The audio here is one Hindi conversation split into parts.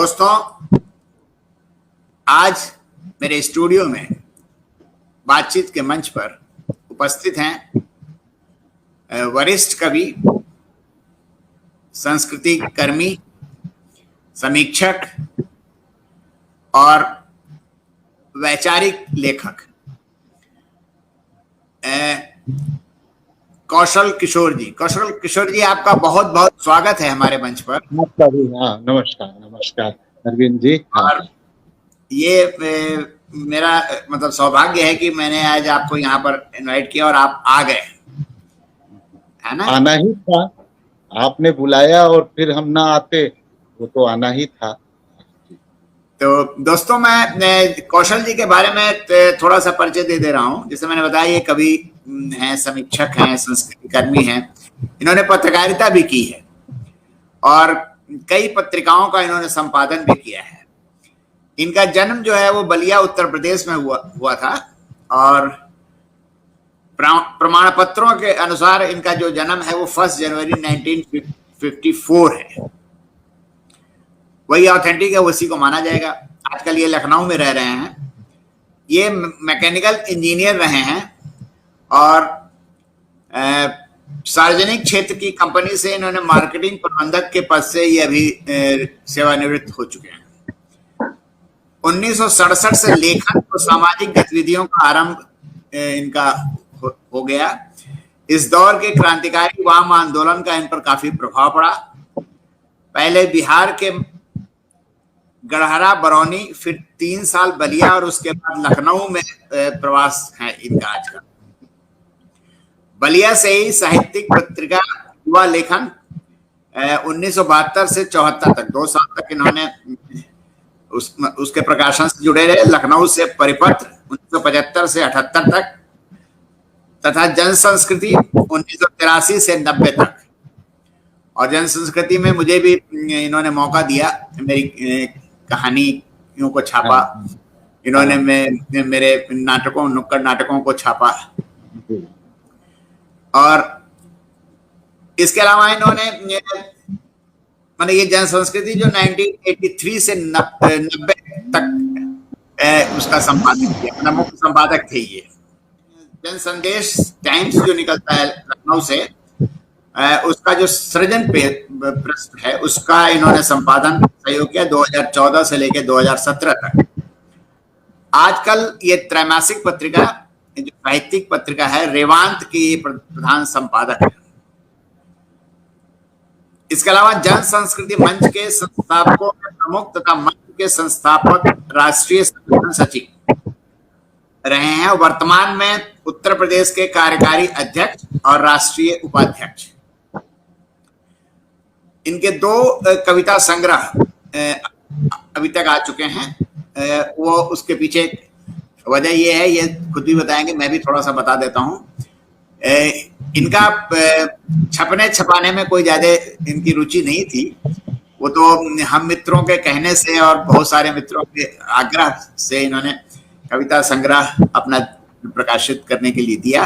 दोस्तों, आज मेरे स्टूडियो में बातचीत के मंच पर उपस्थित हैं वरिष्ठ कवि, संस्कृति कर्मी, समीक्षक और वैचारिक लेखक कौशल किशोर जी। कौशल किशोर जी, आपका बहुत बहुत स्वागत है हमारे मंच पर। आपका भी। हाँ, नमस्कार नमस्कार अरविंद जी। हाँ। और ये मेरा मतलब सौभाग्य है कि मैंने आज आपको यहाँ पर इनवाइट किया और आप आ गए, है ना? आना ही था, आपने बुलाया और फिर हम ना आते, वो तो आना ही था। तो दोस्तों, मैं कौशल जी के बारे में थोड़ा सा परिचय दे रहा हूँ। जैसे मैंने बताया, ये कवि हैं, समीक्षक हैं, संस्कृति कर्मी हैं। इन्होंने पत्रकारिता भी की है और कई पत्रिकाओं का इन्होंने संपादन भी किया है। इनका जन्म जो है वो बलिया उत्तर प्रदेश में हुआ था और प्रमाण पत्रों के अनुसार इनका जो जन्म है वो 1 जनवरी 1954 है। वही ऑथेंटिक है, उसी को माना जाएगा। आजकल ये लखनऊ में रह रहे हैं। ये मैकेनिकल इंजीनियर रहे हैं और सार्वजनिक क्षेत्र की कंपनी से इन्होंने मार्केटिंग प्रबंधक के पद से ये अभी सेवानिवृत्त हो चुके हैं। 1967 से लेखन और सामाजिक गतिविधियों का आरंभ इनका हो गया। इस दौर के क्रांतिकारी वाम आंदोलन का इन पर काफी प्रभाव पड़ा। पहले बिहार के गढ़हरा, बरौनी, फिर 3 साल बलिया और उसके बाद लखनऊ में प्रवास है इनका आज का। बलिया से ही साहित्यिक पत्रिका युवा लेखन 1972 से 74 तक 2 साल तक इन्होंने उसके प्रकाशन से जुड़े रहे। लखनऊ से परिपत्र 1975 से 78 तक तथा जन संस्कृति 1983 से 90 तक। और जन संस्कृति में मुझे भी इन्होंने मौका दिया, मेरी कहानियों को छापा इन्होंने, मेरे नाटकों, नुक्कड़ नाटकों को छापा। और इसके अलावा इन्होंने माने ये जन संस्कृति जो 1983 से 90 तक उसका संपादक किया, मतलब मुख्य संपादक थे ये। जन संदेश टाइम्स जो निकलता है लखनऊ से, उसका जो सृजन पृष्ठ है उसका इन्होंने संपादन सहयोग किया 2014 से लेकर 2017 तक। आजकल ये त्रैमासिक पत्रिका, जो साहित्यिक पत्रिका है, रेवांत की प्रधान संपादक है। इसके अलावा जन संस्कृति मंच के संस्थापकों में प्रमुख तथा मंच के संस्थापक राष्ट्रीय संगठन सचिव रहे हैं और वर्तमान में उत्तर प्रदेश के कार्यकारी अध्यक्ष और राष्ट्रीय उपाध्यक्ष। इनके 2 कविता संग्रह अभी तक आ चुके हैं। वो उसके पीछे वजह ये है, ये खुद भी बताएंगे, मैं भी थोड़ा सा बता देता हूँ। इनका छपने छपाने में कोई ज्यादा इनकी रुचि नहीं थी। वो तो हम मित्रों के कहने से और बहुत सारे मित्रों के आग्रह से इन्होंने कविता संग्रह अपना प्रकाशित करने के लिए दिया।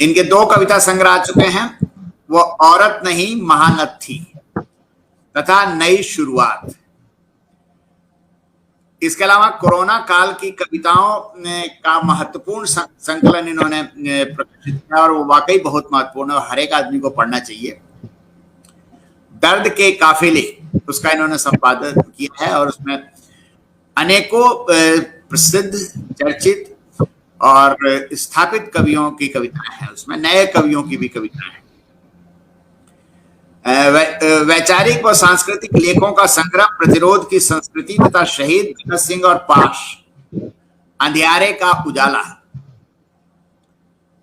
इनके 2 कविता संग्रह आ चुके हैं, वो औरत नहीं महानत थी तथा नई शुरुआत। इसके अलावा कोरोना काल की कविताओं का महत्वपूर्ण संकलन इन्होंने प्रकाशित किया और वो वाकई बहुत महत्वपूर्ण है और हर एक आदमी को पढ़ना चाहिए। दर्द के काफिले, उसका इन्होंने संपादन किया है और उसमें अनेकों प्रसिद्ध, चर्चित और स्थापित कवियों की कविताएं हैं, उसमें नए कवियों की भी कविताएं हैं। वैचारिक व सांस्कृतिक लेखों का संग्रह प्रतिरोध की संस्कृति तथा शहीद भगत सिंह और पाश, अंधियारे का उजाला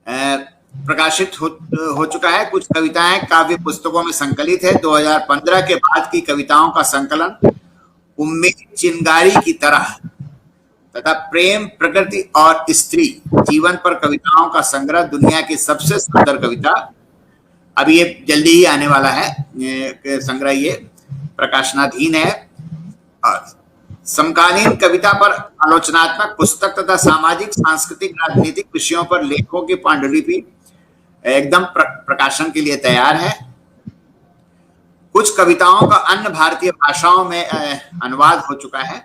प्रकाशित हो चुका है। कुछ कविताएं काव्य पुस्तकों में संकलित है। 2015 के बाद की कविताओं का संकलन उम्मीद चिंगारी की तरह तथा प्रेम, प्रकृति और स्त्री जीवन पर कविताओं का संग्रह, दुनिया की सबसे सुंदर कविता, अभी ये जल्दी ही आने वाला है संग्रह, ये प्रकाशनाधीन है। और समकालीन कविता पर आलोचनात्मक पुस्तक तथा सामाजिक, सांस्कृतिक, राजनीतिक विषयों पर लेखों की पांडुलिपि एकदम प्रकाशन के लिए तैयार है। कुछ कविताओं का अन्य भारतीय भाषाओं में अनुवाद हो चुका है।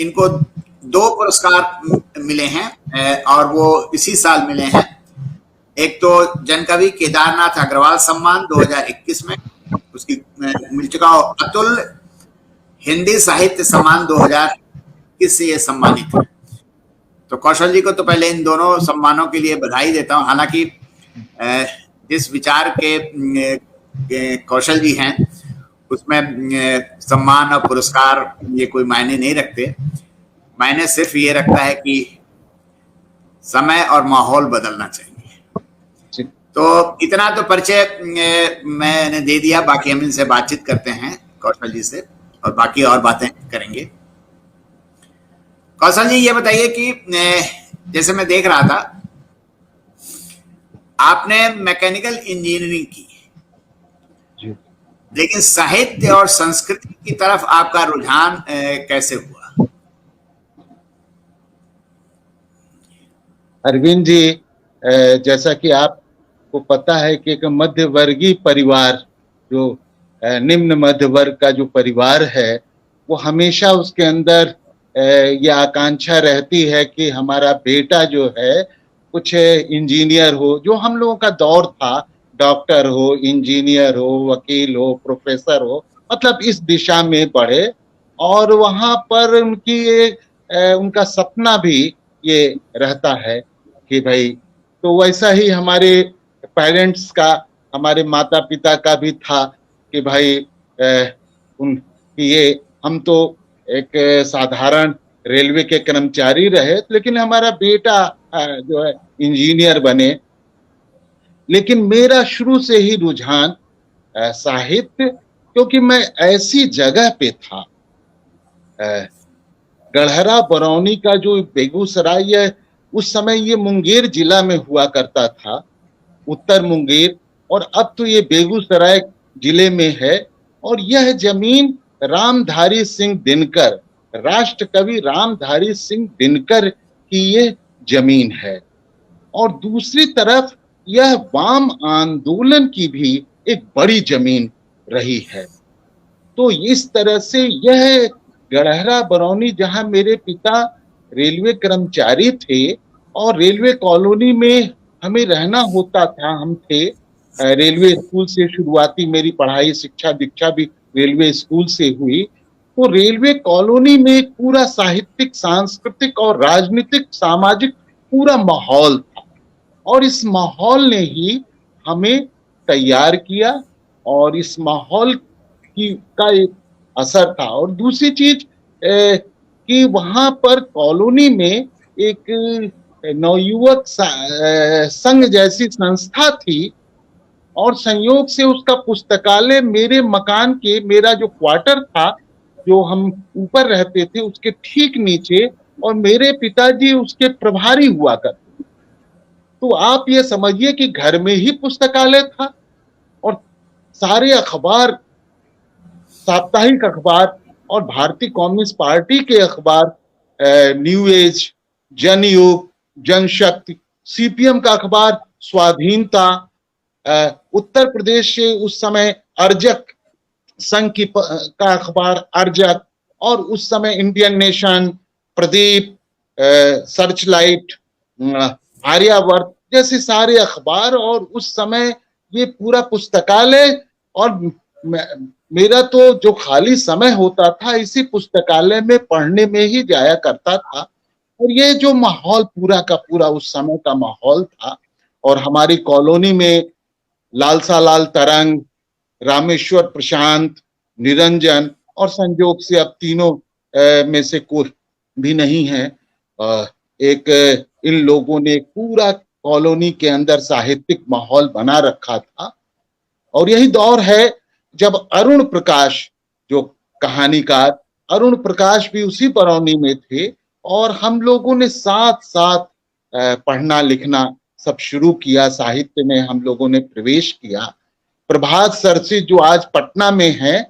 इनको 2 पुरस्कार मिले हैं और वो इसी साल मिले हैं। एक तो जनकवि केदारनाथ अग्रवाल सम्मान 2021 में उसकी मिल चुका हो। अतुल हिंदी साहित्य सम्मान 2021 से ये सम्मानित है। तो कौशल जी को तो पहले इन दोनों सम्मानों के लिए बधाई देता हूं। हालांकि जिस विचार के कौशल जी हैं उसमें सम्मान और पुरस्कार ये कोई मायने नहीं रखते। मायने सिर्फ ये रखता है कि समय और माहौल बदलना चाहिए। तो इतना तो परिचय मैंने दे दिया, बाकी हम इनसे बातचीत करते हैं कौशल जी से और बाकी और बातें करेंगे। कौशल जी ये बताइए कि जैसे मैं देख रहा था आपने मैकेनिकल इंजीनियरिंग की, लेकिन साहित्य और संस्कृति की तरफ आपका रुझान कैसे हुआ? अरविंद जी, जैसा कि आपको पता है कि एक मध्य वर्गीय परिवार, जो निम्न मध्य वर्ग का जो परिवार है, वो हमेशा उसके अंदर ये आकांक्षा रहती है कि हमारा बेटा जो है कुछ इंजीनियर हो, जो हम लोगों का दौर था, डॉक्टर हो, इंजीनियर हो, वकील हो, प्रोफेसर हो, मतलब इस दिशा में बढ़े। और वहां पर उनका सपना भी ये रहता है कि भाई, तो वैसा ही हमारे पेरेंट्स का, हमारे माता पिता का भी था कि भाई ये हम तो एक साधारण रेलवे के कर्मचारी रहे, लेकिन हमारा बेटा जो है इंजीनियर बने। लेकिन मेरा शुरू से ही रुझान साहित्य, क्योंकि मैं ऐसी जगह पे था, गढ़हरा बरौनी का जो बेगूसराय है, उस समय ये मुंगेर जिला में हुआ करता था, उत्तर मुंगेर, और अब तो ये बेगूसराय जिले में है। और यह जमीन रामधारी सिंह दिनकर, राष्ट्र कवि रामधारी सिंह दिनकर की ये जमीन है। और दूसरी तरफ यह वाम आंदोलन की भी एक बड़ी जमीन रही है। तो इस तरह से यह गढ़हरा बरौनी, जहां मेरे पिता रेलवे कर्मचारी थे और रेलवे कॉलोनी में हमें रहना होता था, हम थे रेलवे स्कूल से शुरुआती मेरी पढ़ाई, शिक्षा दीक्षा भी रेलवे स्कूल से हुई। तो रेलवे कॉलोनी में एक पूरा साहित्यिक, सांस्कृतिक और राजनीतिक, सामाजिक पूरा माहौल था, और इस माहौल ने ही हमें तैयार किया और इस माहौल का एक असर था। और दूसरी चीज कि वहां पर कॉलोनी में एक नवयुवक संघ जैसी संस्था थी, और संयोग से उसका पुस्तकालय मेरे मकान के, मेरा जो क्वार्टर था, जो हम ऊपर रहते थे, उसके ठीक नीचे, और मेरे पिताजी उसके प्रभारी हुआ करते। तो आप ये समझिए कि घर में ही पुस्तकालय था, और सारे अखबार, साप्ताहिक अखबार और भारतीय कम्युनिस्ट पार्टी के अखबार, न्यू एज, जनयुग, जनशक्ति, सीपीएम का अखबार स्वाधीनता, उत्तर प्रदेश से उस समय अर्जक संघ का अखबार अर्जक, और उस समय Indian Nation, Pradeep, Searchlight, Aryavarta जैसे सारे अखबार, और उस समय ये पूरा पुस्तकालय। और मेरा तो जो खाली समय होता था इसी पुस्तकालय में पढ़ने में ही जाया करता था। और ये जो माहौल पूरा का पूरा उस समय का माहौल था, और हमारी कॉलोनी में लालसा लाल तरंग, रामेश्वर प्रशांत, निरंजन, और संजोग से अब तीनों में से कोई भी नहीं है, एक इन लोगों ने पूरा कॉलोनी के अंदर साहित्यिक माहौल बना रखा था। और यही दौर है जब अरुण प्रकाश, जो कहानीकार अरुण प्रकाश भी उसी बरौनी में थे, और हम लोगों ने साथ साथ पढ़ना लिखना सब शुरू किया, साहित्य में हम लोगों ने प्रवेश किया। प्रभात सरसी जो आज पटना में है,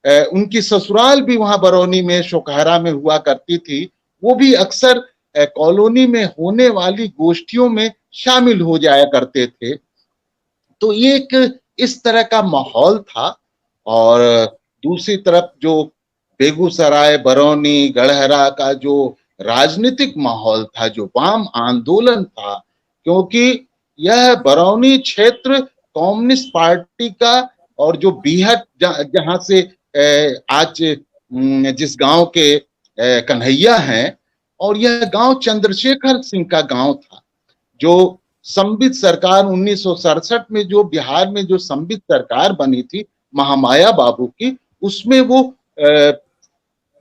उनकी ससुराल भी वहां बरौनी में शोकहरा में हुआ करती थी। वो भी अक्सर कॉलोनी में होने वाली गोष्ठियों में शामिल हो जाया करते थे। तो ये एक इस तरह का माहौल था। और दूसरी तरफ जो बेगूसराय, बरौनी, गढ़हरा का जो राजनीतिक माहौल था, जो वाम आंदोलन था, क्योंकि यह बरौनी क्षेत्र कम्युनिस्ट पार्टी का, और जो बीहट जहां से आज जिस गांव के कन्हैया हैं, और यह गांव चंद्रशेखर सिंह का गांव था। जो संबित सरकार 1967 में जो बिहार में जो संबित सरकार बनी थी महामाया बाबू की, उसमें वो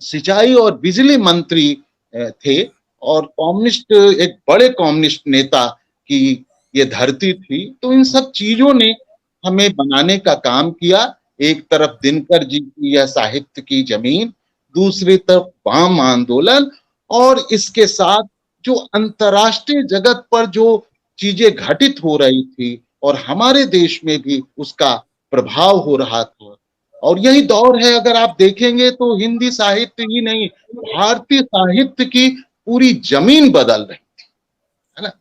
सिंचाई और बिजली मंत्री थे, और कम्युनिस्ट, एक बड़े कम्युनिस्ट नेता की ये धरती थी। तो इन सब चीजों ने हमें बनाने का काम किया। एक तरफ दिनकर जी की यह साहित्य की जमीन, दूसरी तरफ वाम आंदोलन, और इसके साथ जो अंतर्राष्ट्रीय जगत पर जो चीजें घटित हो रही थी और हमारे देश में भी उसका प्रभाव हो रहा था। और यही दौर है, अगर आप देखेंगे तो हिंदी साहित्य ही नहीं, भारतीय साहित्य की पूरी जमीन बदल रही थी, है ना।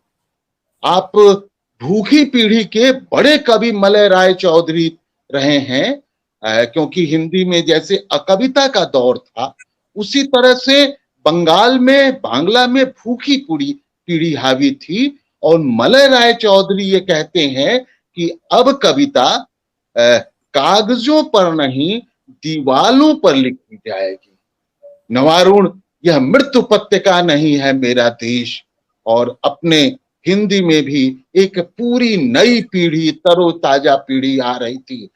आप भूखी पीढ़ी के बड़े कवि मलय राय चौधरी रहे हैं, क्योंकि हिंदी में जैसे अकविता का दौर था, उसी तरह से बंगाल में, बांग्ला में भूखी पीढ़ी हावी थी। और मलय राय चौधरी ये कहते हैं कि अब कविता कागजों पर नहीं, दीवालों पर लिखी जाएगी। नवारुण, यह मृत्यु उपत्यका नहीं है मेरा देश। और अपने हिंदी में भी एक पूरी नई पीढ़ी, तरोताजा पीढ़ी आ रही थी।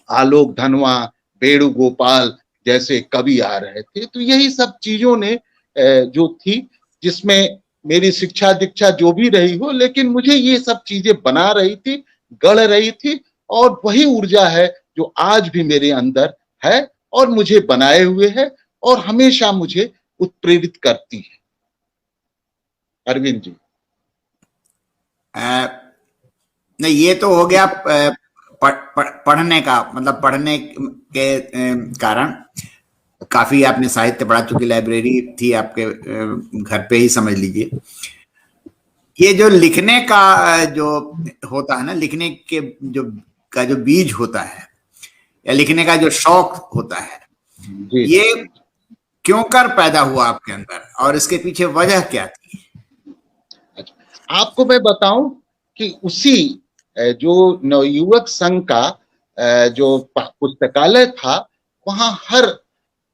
आलोक धनवा, वेणुगोपाल जैसे कवि आ रहे थे। तो यही सब चीजों ने जो थी, जिसमें मेरी शिक्षा दीक्षा जो भी रही हो, लेकिन मुझे ये सब चीजें बना रही थी, गढ़ रही थी। और वही ऊर्जा है जो आज भी मेरे अंदर है और मुझे बनाए हुए है और हमेशा मुझे उत्प्रेरित करती है। अरविंद जी। नहीं, ये तो हो गया पढ़ने का, मतलब पढ़ने के कारण काफी आपने साहित्य पढ़ा, चूंकि लाइब्रेरी थी आपके घर पे ही समझ लीजिए। ये जो लिखने का जो होता है ना, लिखने के जो बीज होता है या लिखने का जो शौक होता है, ये क्यों कर पैदा हुआ आपके अंदर और इसके पीछे वजह क्या थी? आपको मैं बताऊं कि उसी जो नवयुवक संघ का जो पुस्तकालय था, वहां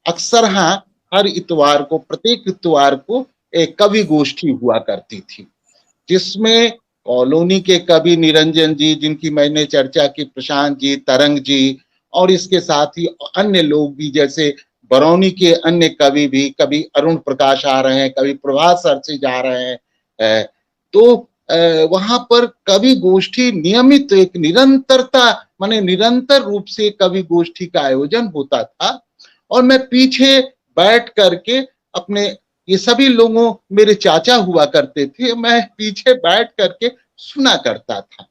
अक्सर हर इतवार को, प्रत्येक इतवार को एक कवि गोष्ठी हुआ करती थी, जिसमें कॉलोनी के कवि निरंजन जी, जिनकी मैंने चर्चा की, प्रशांत जी, तरंग जी, और इसके साथ ही अन्य लोग भी, जैसे बरौनी के अन्य कवि भी, कवि अरुण प्रकाश आ रहे हैं, कवि प्रभात सर से जा रहे हैं। तो वहां पर कवि गोष्ठी नियमित, एक निरंतरता, माने निरंतर रूप से कवि गोष्ठी का आयोजन होता था। और मैं पीछे बैठ करके अपने, ये सभी लोगों, मेरे चाचा हुआ करते थे, मैं पीछे बैठ करके सुना करता था।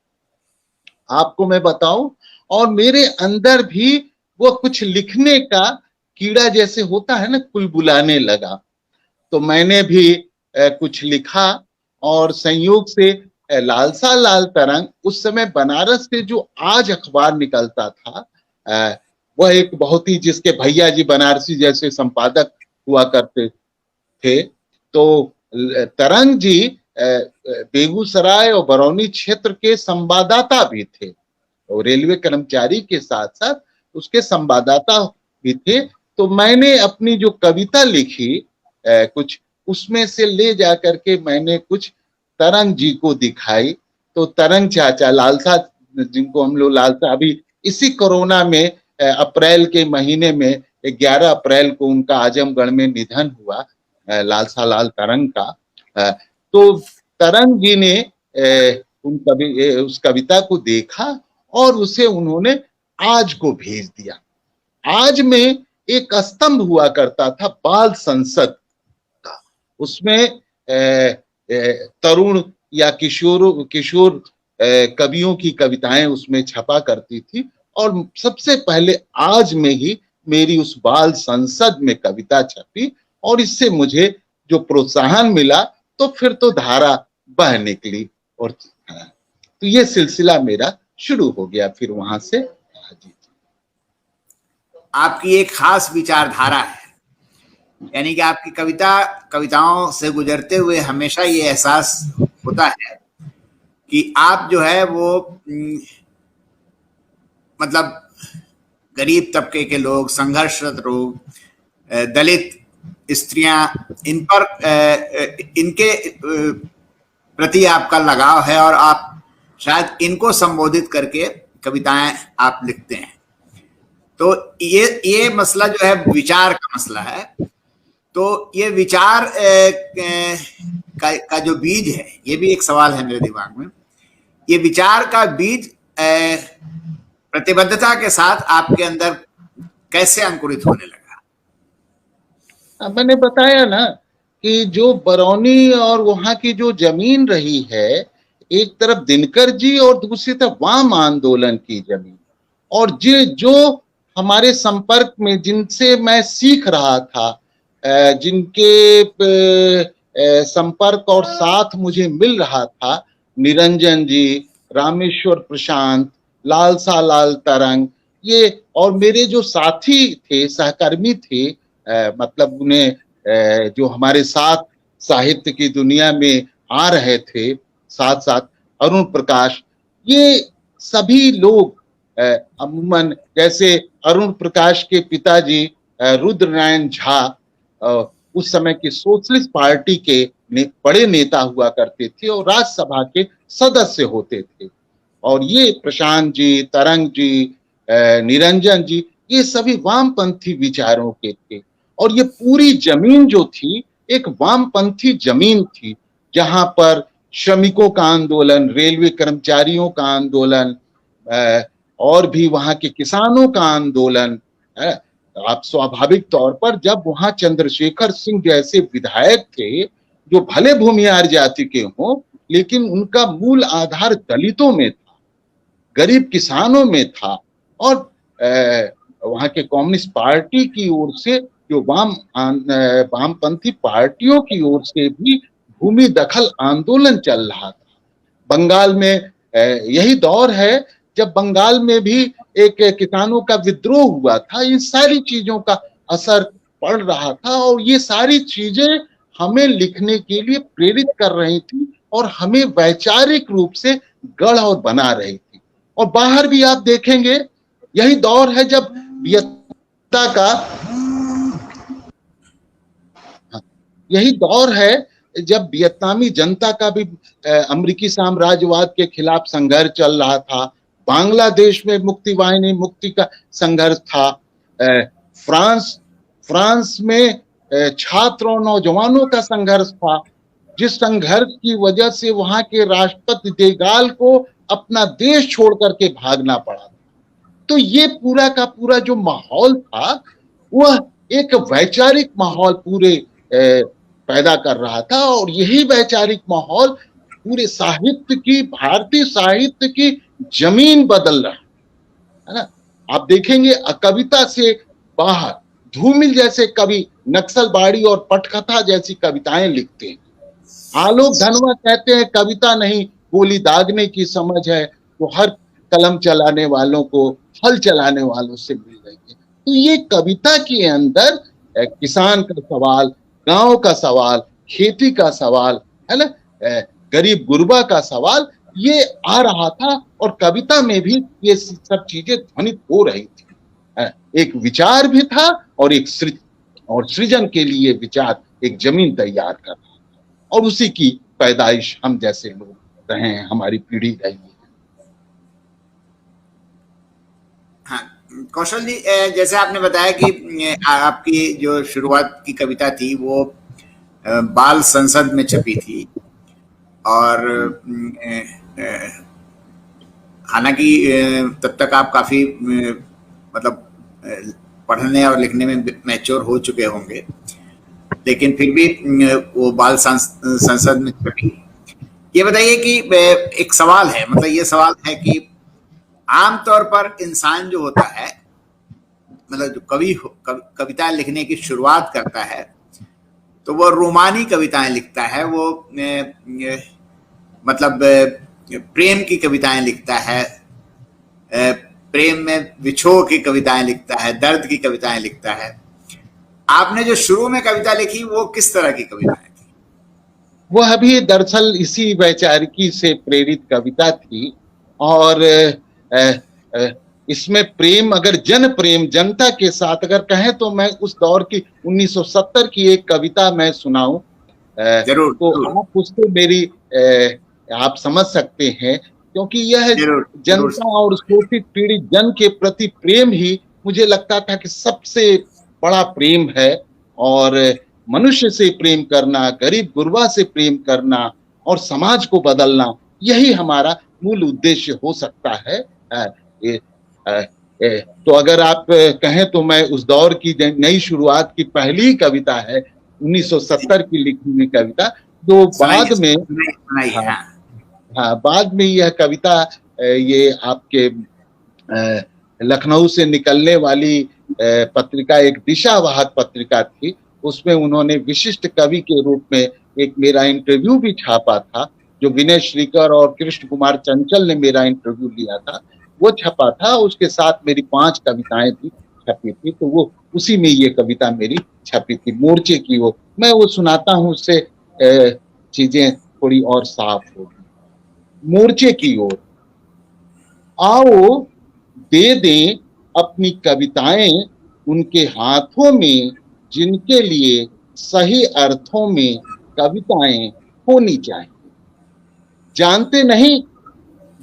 आपको मैं बताऊं, और मेरे अंदर भी वो कुछ लिखने का कीड़ा जैसे होता है ना, कुलबुलाने लगा। तो मैंने भी कुछ लिखा, और संयोग से लालसा लाल तरंग, उस समय बनारस से जो आज अखबार निकलता था, वह एक बहुत ही, जिसके भैया जी बनारसी जैसे संपादक हुआ करते थे। तो तरंग जी बेगूसराय और बरौनी क्षेत्र के संवाददाता भी थे, और रेलवे कर्मचारी के साथ साथ उसके संवाददाता भी थे। तो मैंने अपनी जो कविता लिखी कुछ, उसमें से ले जा करके मैंने कुछ तरंग जी को दिखाई। तो तरंग चाचा, लालसा, जिनको हम लोग लालसा, अभी इसी कोरोना में अप्रैल के महीने में 11 अप्रैल को उनका आजमगढ़ में निधन हुआ, लालसा लाल तरंग का। तो तरंग जी ने उस कविता को देखा और उसे उन्होंने आज को भेज दिया। आज में एक स्तंभ हुआ करता था बाल संसद का, उसमें तरुण या किशोर कवियों की कविताएं उसमें छपा करती थी। और सबसे पहले आज में ही मेरी उस बाल संसद में कविता छपी, और इससे मुझे जो प्रोत्साहन मिला, तो फिर तो धारा बह निकली। और तो ये सिलसिला मेरा शुरू हो गया फिर वहां से। जी। आपकी एक खास विचारधारा है, यानी कि आपकी कविताओं से गुजरते हुए हमेशा ये एहसास होता है कि आप जो है वो मतलब गरीब तबके के लोग, संघर्षरत लोग, दलित स्त्रियां, इन पर इनके प्रति आपका लगाव है और आप शायद इनको संबोधित करके कविताएं आप लिखते हैं। तो ये मसला जो है विचार का मसला है। तो ये विचार का जो बीज है, ये भी एक सवाल है मेरे दिमाग में। ये विचार का बीज प्रतिबद्धता के साथ आपके अंदर कैसे अंकुरित होने लगा? मैंने बताया ना कि जो बरौनी और वहां की जो जमीन रही है, एक तरफ दिनकर जी और दूसरी तरफ वाम आंदोलन की जमीन, और जो हमारे संपर्क में जिनसे मैं सीख रहा था, जिनके संपर्क और साथ मुझे मिल रहा था, निरंजन जी, रामेश्वर प्रशांत, लालसा लाल तरंग, ये और मेरे जो साथी थे, सहकर्मी थे, मतलब उन्हें जो हमारे साथ साहित्य की दुनिया में आ रहे थे, साथ साथ अरुण प्रकाश, ये सभी लोग अमूमन, जैसे अरुण प्रकाश के पिताजी रुद्रनारायण झा उस समय के सोशलिस्ट पार्टी के बड़े नेता हुआ करते थे और राज्यसभा के सदस्य होते थे। और ये प्रशांत जी, तरंग जी, निरंजन जी, ये सभी वामपंथी विचारों के थे। और ये पूरी जमीन जो थी एक वामपंथी जमीन थी, जहां पर श्रमिकों का आंदोलन, रेलवे कर्मचारियों का आंदोलन, और भी वहां के किसानों का आंदोलन। आप स्वाभाविक तौर पर जब वहां चंद्रशेखर सिंह जैसे विधायक थे, जो भले भूमिहार जाति के हों, लेकिन उनका मूल आधार दलितों में था, गरीब किसानों में था, और वहां के कम्युनिस्ट पार्टी की ओर से, जो वामपंथी पार्टियों की ओर से भी भूमि दखल आंदोलन चल रहा था। बंगाल में यही दौर है जब बंगाल में भी एक किसानों का विद्रोह हुआ था। इन सारी चीजों का असर पड़ रहा था और ये सारी चीजें हमें लिखने के लिए प्रेरित कर रही थी और हमें वैचारिक रूप से गढ़ और बना रही थी। और बाहर भी आप देखेंगे यही दौर है जब वियतनामी जनता का भी अमेरिकी साम्राज्यवाद के खिलाफ संघर्ष चल रहा था। बांग्लादेश में मुक्ति वाहिनी मुक्ति का संघर्ष था। फ्रांस में छात्रों, नौजवानों का संघर्ष था, जिस संघर्ष की वजह से वहां के राष्ट्रपति देगाल को अपना देश छोड़ करके भागना पड़ा। तो ये पूरा का पूरा जो माहौल था वह एक वैचारिक माहौल पूरे पैदा कर रहा था। और यही वैचारिक माहौल पूरे साहित्य की, भारतीय साहित्य की जमीन बदल रहा है ना। आप देखेंगे कविता से बाहर धूमिल जैसे कवि नक्सलबाड़ी और पटकथा जैसी कविताएं लिखते हैं। आलोक धनवा कहते हैं कविता नहीं गोली दागने की समझ है, तो हर कलम चलाने वालों को हल चलाने वालों से मिल रही है। तो ये कविता के अंदर किसान का सवाल, गांव का सवाल, खेती का सवाल, है ना, गरीब गुरबा का सवाल, ये आ रहा था और कविता में भी ये सब चीजें ध्वनित हो रही थी। एक विचार भी था और एक सृजन के लिए विचार, एक जमीन तैयार कर रहा था। और उसी की पैदाइश हम जैसे लोग रहे हैं, हमारी पीढ़ी रही है। हाँ कौशल जी, जैसे आपने बताया कि आपकी जो शुरुआत की कविता थी वो बाल संसद में छपी थी, और हालांकि तब तक आप काफी मतलब पढ़ने और लिखने में मैच्योर हो चुके होंगे, लेकिन फिर भी वो बाल संसद में छपी। ये बताइए कि एक सवाल है, मतलब ये सवाल है कि आमतौर पर इंसान जो होता है, मतलब जो कविता लिखने की शुरुआत करता है, तो वो रोमानी कविताएं लिखता है, वो मतलब प्रेम की कविताएं लिखता है, प्रेम में विछोह की कविताएं लिखता है, दर्द की कविताएं लिखता है। आपने जो शुरू में कविता लिखी वो किस तरह की कविताएं थी? वह भी दरअसल इसी वैचारिकी से प्रेरित कविता थी। और इसमें प्रेम, अगर जन प्रेम, जनता के साथ अगर कहें तो मैं उस दौर की 1970 की एक कविता मैं सुनाऊं जरूर तो जरूर आप उससे मेरी आप समझ सकते हैं, क्योंकि यह जरूर जरूर जनता और शोषित पीड़ित जन के प्रति प्रेम ही मुझे लगता था कि सबसे बड़ा प्रेम है। और मनुष्य से प्रेम करना, गरीब गुरबा से प्रेम करना और समाज को बदलना, यही हमारा मूल उद्देश्य हो सकता है। तो अगर आप कहें तो मैं उस दौर की नई शुरुआत की पहली कविता है 1970 की लिखी हुई कविता, जो बाद में सुनाइए। हाँ, हाँ हाँ, बाद में यह कविता ये आपके लखनऊ से निकलने वाली पत्रिका, एक दिशावाहक पत्रिका थी, उसमें उन्होंने विशिष्ट कवि के रूप में एक मेरा इंटरव्यू भी छापा था, जो विनय श्रीकर और कृष्ण कुमार चंचल ने मेरा इंटरव्यू लिया था, वो छपा था। उसके साथ मेरी 5 कविताएं भी छपी थी, तो वो उसी में ये कविता मेरी छपी थी, मोर्चे की वो। मैं वो सुनाता हूँ, उससे चीजें थोड़ी और साफ होगी। मोर्चे की ओर आओ, दे दें अपनी कविताएं उनके हाथों में, जिनके लिए सही अर्थों में कविताएं होनी चाहिए। जानते नहीं,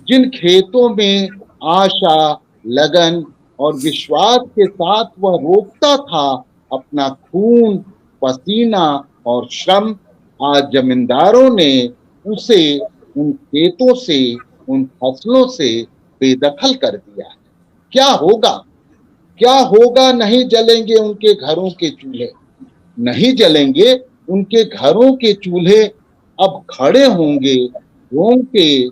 जिन खेतों में आशा, लगन और विश्वास के साथ वह रोकता था अपना खून, पसीना और श्रम, आज जमींदारों ने उसे उन खेतों से, उन फसलों से बेदखल कर दिया है। क्या होगा, क्या होगा? नहीं जलेंगे उनके घरों के चूल्हे, नहीं जलेंगे उनके घरों के चूल्हे। अब खड़े होंगे रोंके,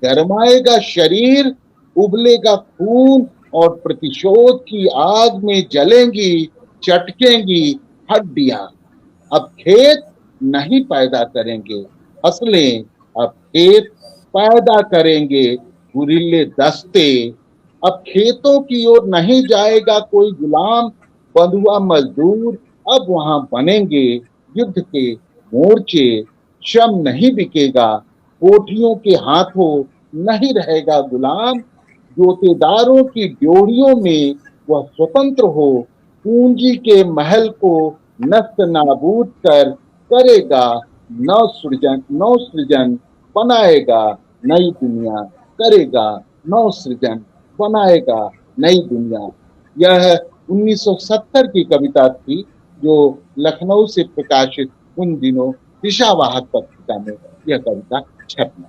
गरमाएगा शरीर, उबलेगा खून और प्रतिशोध की आग में जलेंगी, चटकेंगी हड्डियां। अब खेत नहीं पैदा करेंगे फसलें, अब खेत पैदा करेंगे गुरीले दस्ते। अब खेतों की ओर नहीं जाएगा कोई गुलाम, बंधुआ मजदूर अब वहां बनेंगे युद्ध के मोर्चे। श्रम नहीं बिकेगा, कोठियों के हाथों नहीं रहेगा गुलाम, जोतेदारों की ड्योढ़ियों में वह स्वतंत्र हो, पूंजी के महल को नष्ट नाबूद कर करेगा नव सृजन, बनाएगा नई दुनिया, करेगा नव सृजन, बनाएगा नई दुनिया। यह 1970 की कविता थी, जो लखनऊ से प्रकाशित उन दिनों दिशावाहक पत्रिका में यह कविता छपी।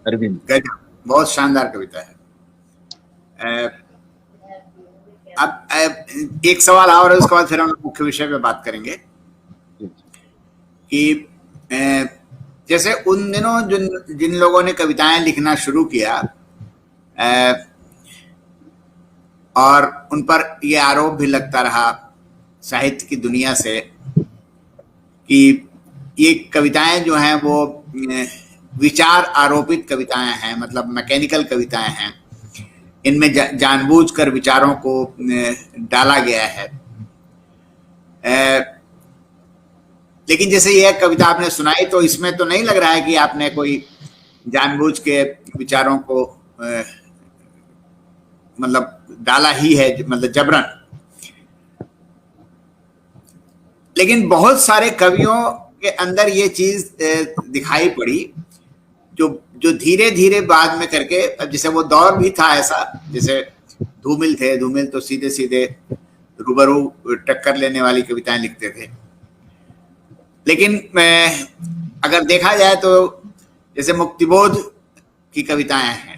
अरविंद, बहुत शानदार कविता है। अब एक सवाल और है, उसके बाद फिर हम मुख्य विषय पे बात करेंगे कि जैसे उन दिनों जिन लोगों ने कविताएं लिखना शुरू किया और उन पर यह आरोप भी लगता रहा साहित्य की दुनिया से कि ये कविताएं जो हैं वो विचार आरोपित कविताएं हैं, मतलब मैकेनिकल कविताएं हैं, इनमें जानबूझकर विचारों को डाला गया है। लेकिन जैसे यह कविता आपने सुनाई तो इसमें तो नहीं लग रहा है कि आपने कोई जानबूझ के विचारों को मतलब डाला ही है, मतलब जबरन। लेकिन बहुत सारे कवियों के अंदर ये चीज दिखाई पड़ी जो धीरे धीरे बाद में करके, अब जैसे वो दौर भी था ऐसा, जैसे धूमिल थे, धूमिल तो सीधे सीधे रूबरू टक्कर लेने वाली कविताएं लिखते थे। लेकिन अगर देखा जाए तो जैसे मुक्तिबोध की कविताएं हैं,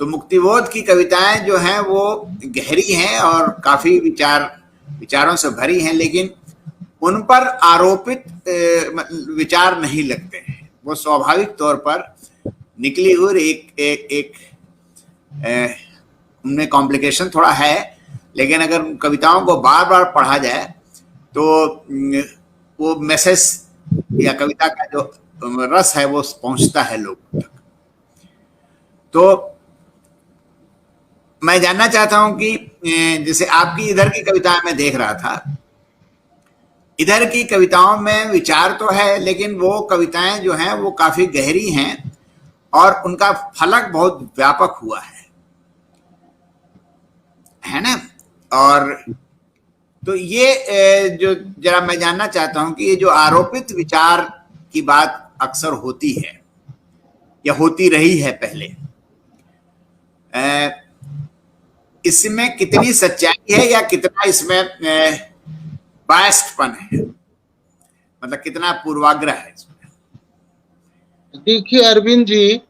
तो मुक्तिबोध की कविताएं जो हैं वो गहरी हैं और काफी विचारों से भरी हैं, लेकिन उन पर आरोपित विचार नहीं लगते हैं। वो स्वाभाविक तौर पर निकली हुई एक उनमें कॉम्प्लिकेशन थोड़ा है, लेकिन अगर कविताओं को बार बार पढ़ा जाए तो वो मैसेज या कविता का जो रस है वो पहुंचता है लोगों तक। तो मैं जानना चाहता हूं कि जैसे आपकी इधर की कविताएं मैं देख रहा था, इधर की कविताओं में विचार तो है, लेकिन वो कविताएं जो हैं वो काफी गहरी हैं और उनका फलक बहुत व्यापक हुआ है ना। और तो ये जो जरा मैं जानना चाहता हूं कि ये जो आरोपित विचार की बात अक्सर होती है या होती रही है पहले, इसमें कितनी सच्चाई है या कितना इसमें बायस्डपन है, मतलब कितना पूर्वाग्रह है इसमें? देखिए अरविंद जी,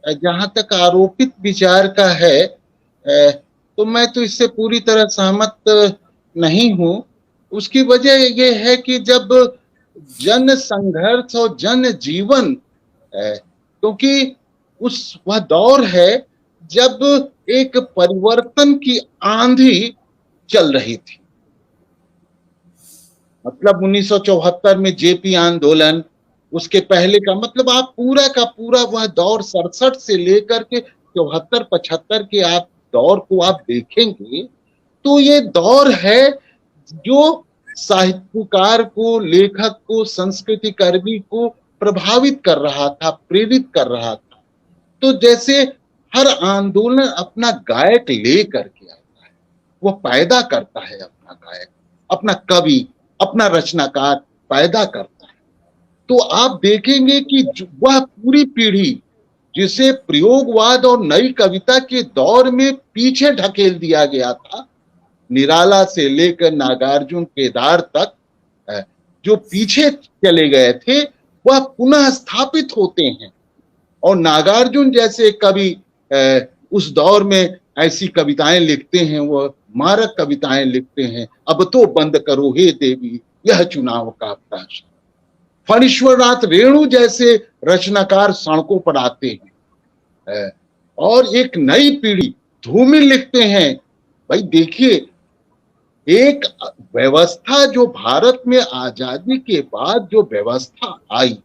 जहां तक आरोपित विचार का है, तो मैं तो इससे पूरी तरह सहमत नहीं हूं। उसकी वजह यह है कि जब जन संघर्ष और जन जीवन, क्योंकि वह दौर है जब एक परिवर्तन की आंधी चल रही थी। मतलब 1974 में जेपी आंदोलन, उसके पहले का मतलब आप पूरा का पूरा वह दौर 67 से लेकर के 74-75 के आप दौर को आप देखेंगे तो ये दौर है जो साहित्यकार को, लेखक को, संस्कृति कर्मी को प्रभावित कर रहा था, प्रेरित कर रहा था। तो जैसे हर आंदोलन अपना गायक लेकर के आता है, वो पैदा करता है अपना गायक, अपना कवि, अपना रचनाकार पैदा करता है। तो आप देखेंगे कि वह पूरी पीढ़ी जिसे प्रयोगवाद और नई कविता के दौर में पीछे ढकेल दिया गया था, निराला से लेकर नागार्जुन, केदार तक जो पीछे चले गए थे, वह पुनः स्थापित होते हैं। और नागार्जुन जैसे कवि उस दौर में ऐसी कविताएं लिखते हैं, वह मारक कविताएं लिखते हैं, अब तो बंद करो हे देवी यह चुनाव का अवकाश। फणीश्वरनाथ रेणु जैसे रचनाकार सड़कों पर आते हैं और एक नई पीढ़ी धूमिल लिखते हैं। भाई देखिए, एक व्यवस्था जो भारत में आजादी के बाद जो व्यवस्था आई,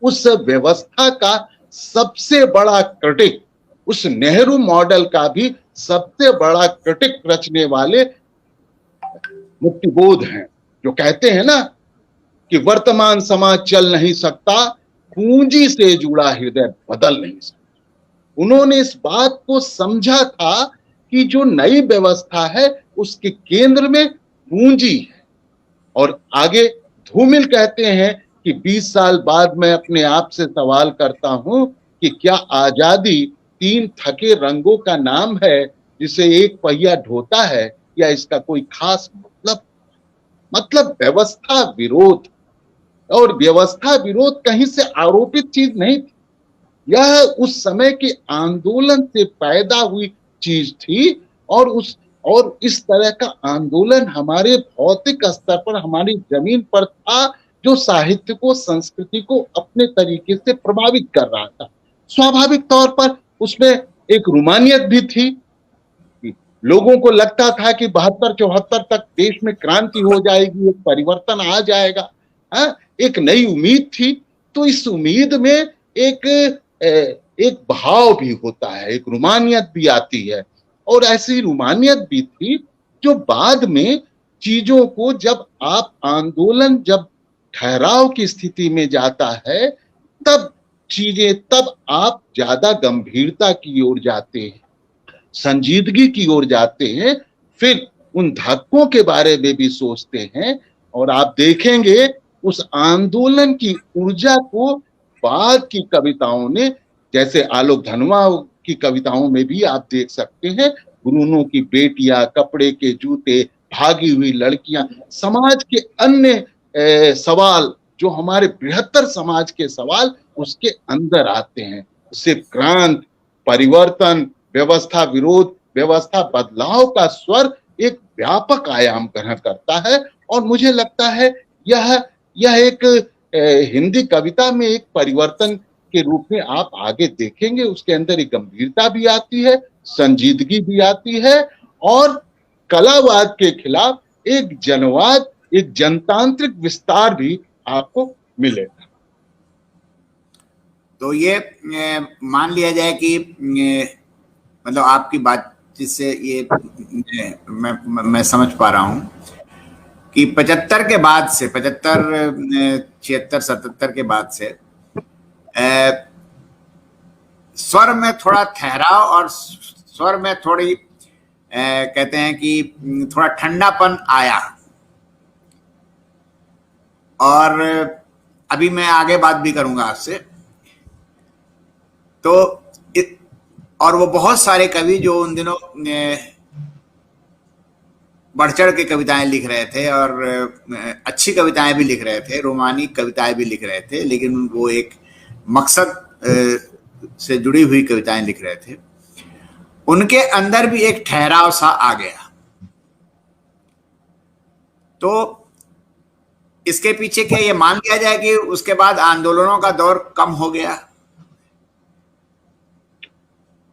उस व्यवस्था का सबसे बड़ा क्रिटिक, उस नेहरू मॉडल का भी सबसे बड़ा क्रिटिक रचने वाले मुक्तिबोध हैं, जो कहते हैं ना कि वर्तमान समाज चल नहीं सकता, पूंजी से जुड़ा हृदय बदल नहीं सकता। उन्होंने इस बात को समझा था कि जो नई व्यवस्था है उसके केंद्र में पूंजी है। और आगे धूमिल कहते हैं कि 20 साल बाद मैं अपने आप से सवाल करता हूं कि क्या आजादी 3 थके रंगों का नाम है जिसे एक पहिया ढोता है, या इसका कोई खास मतलब व्यवस्था विरोध। और व्यवस्था विरोध कहीं से आरोपित चीज नहीं थी, यह उस समय के आंदोलन से पैदा हुई चीज थी। और इस तरह का आंदोलन हमारे भौतिक स्तर पर, हमारी जमीन पर था, जो साहित्य को, संस्कृति को अपने तरीके से प्रभावित कर रहा था। स्वाभाविक तौर पर उसमें एक रूमानियत भी थी। लोगों को लगता था कि 72-74 तक देश में क्रांति हो जाएगी, एक परिवर्तन आ जाएगा, एक नई उम्मीद थी। तो इस उम्मीद में एक भाव भी होता है, एक रूमानियत भी आती है। और ऐसी रूमानियत भी थी जो बाद में चीजों को, जब आप आंदोलन जब ठहराव की स्थिति में जाता है, तब आप ज्यादा गंभीरता की ओर जाते हैं, संजीदगी की ओर जाते हैं, फिर उन धक्कों के बारे में भी सोचते हैं। और आप देखेंगे उस आंदोलन की ऊर्जा को बाद की कविताओं ने, जैसे आलोक धनवा की कविताओं में भी आप देख सकते हैं, गुरूनों की बेटियां, कपड़े के जूते, भागी हुई लड़कियां, समाज के अन्य सवाल, जो हमारे बृहत्तर समाज के सवाल उसके अंदर आते हैं। उससे क्रांति, परिवर्तन, व्यवस्था विरोध, व्यवस्था बदलाव का स्वर एक व्यापक आयाम ग्रहण करता है। और मुझे लगता है यह एक हिंदी कविता में एक परिवर्तन के रूप में आप आगे देखेंगे। उसके अंदर एक गंभीरता भी आती है, संजीदगी भी आती है, और कलावाद के खिलाफ एक जनवाद, एक जनतांत्रिक विस्तार भी आपको मिलेगा। तो ये मान लिया जाए कि मतलब आपकी बात जिससे ये मैं समझ पा रहा हूँ कि 75 के बाद से 75 76 77 के बाद से स्वर में थोड़ा ठहराव और स्वर में थोड़ी कहते हैं कि थोड़ा ठंडापन आया। और अभी मैं आगे बात भी करूंगा आपसे। तो और वो बहुत सारे कवि जो उन दिनों बढ़ चढ़ के कविताएं लिख रहे थे और अच्छी कविताएं भी लिख रहे थे, रोमानिक कविताएं भी लिख रहे थे, लेकिन वो एक मकसद से जुड़ी हुई कविताएं लिख रहे थे। उनके अंदर भी एक ठहराव सा आ गया। तो इसके पीछे क्या ये मान लिया जाए कि उसके बाद आंदोलनों का दौर कम हो गया?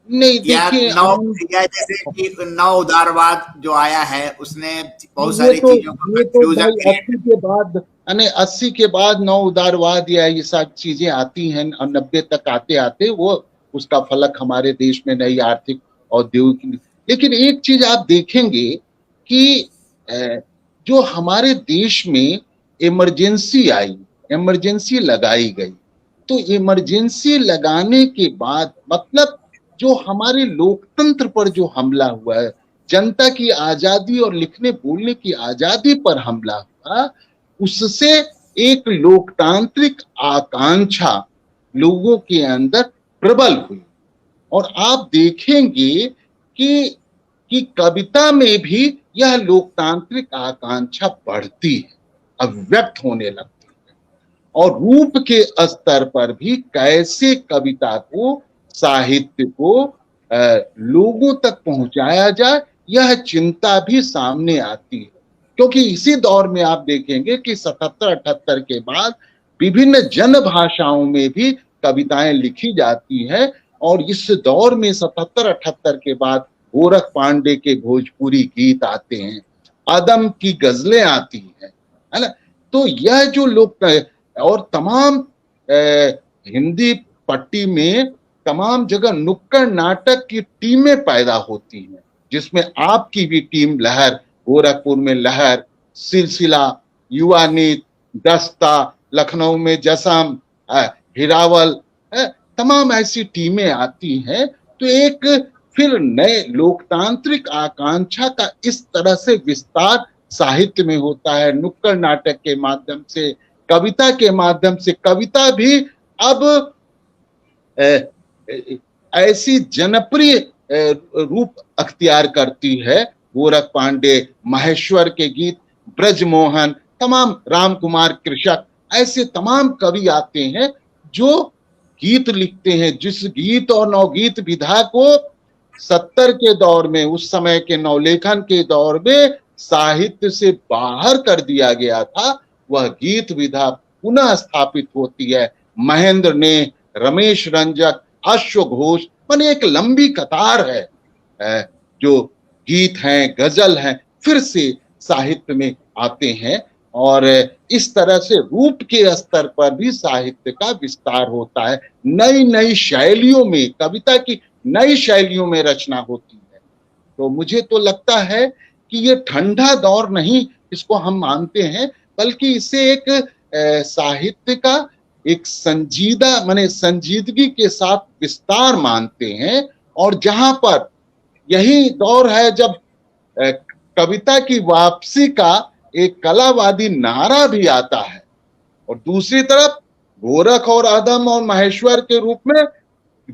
नहीं, या देखिए, या जैसे कि नव उदारवाद जो आया है उसने बहुत ये सारी तो चीजों का ये तो कंफ्यूजन भाई 80 के बाद, यानी 80 के बाद नव उदारवाद या ये सब चीजें आती हैं और 90 तक आते आते वो उसका फलक हमारे देश में नई आर्थिक औद्योगिक। लेकिन एक चीज आप देखेंगे कि जो हमारे देश में इमरजेंसी आई, इमरजेंसी लगाई गई, तो इमरजेंसी लगाने के बाद मतलब जो हमारे लोकतंत्र पर जो हमला हुआ है, जनता की आजादी और लिखने बोलने की आजादी पर हमला हुआ, उससे एक लोकतांत्रिक आकांक्षा लोगों के अंदर प्रबल हुई। और आप देखेंगे कि कविता में भी यह लोकतांत्रिक आकांक्षा बढ़ती है, अभिव्यक्त होने लगती है। और रूप के स्तर पर भी कैसे कविता को, साहित्य को लोगों तक पहुंचाया जाए, यह चिंता भी सामने आती है। क्योंकि इसी दौर में आप देखेंगे कि 77-78 के बाद विभिन्न जन भाषाओं में भी कविताएं लिखी जाती हैं। और इस दौर में 77-78 के बाद गोरख पांडे के भोजपुरी गीत आते हैं, आदम की गजलें आती हैं, है ना। तो यह जो लोग और तमाम हिंदी पट्टी में तमाम जगह नुक्कड़ नाटक की टीमें पैदा होती हैं, जिसमें आपकी भी टीम लहर, गोरखपुर में लहर, सिलसिला, युवा नीत, दस्ता, लखनऊ में जसम, हिरावल, तमाम ऐसी टीमें आती हैं। तो एक फिर नए लोकतांत्रिक आकांक्षा का इस तरह से विस्तार साहित्य में होता है, नुक्कड़ नाटक के माध्यम से, कविता के माध्यम से। कविता भी अब ऐसी जनप्रिय रूप अख्तियार करती है। गोरख पांडे, महेश्वर के गीत, ब्रजमोहन, तमाम राम कुमार कृषक, ऐसे तमाम कवि आते हैं जो गीत लिखते हैं। जिस गीत और नवगीत विधा को 70 के दौर में, उस समय के नवलेखन के दौर में साहित्य से बाहर कर दिया गया था, वह गीत विधा पुनः स्थापित होती है। महेंद्र ने, रमेश रंजक, अश्व घोष, माने एक लंबी कतार है जो गीत हैं, गजल हैं, फिर से साहित्य में आते हैं। और इस तरह से रूप के स्तर पर भी साहित्य का विस्तार होता है। नई नई शैलियों में, कविता की नई शैलियों में रचना होती है। तो मुझे तो लगता है कि ये ठंडा दौर नहीं इसको हम मानते हैं, बल्कि इसे एक साहित्य का एक संजीदा, माने संजीदगी के साथ विस्तार मानते हैं। और जहां पर यही दौर है जब कविता की वापसी का एक कलावादी नारा भी आता है, और दूसरी तरफ गोरख और आदम और महेश्वर के रूप में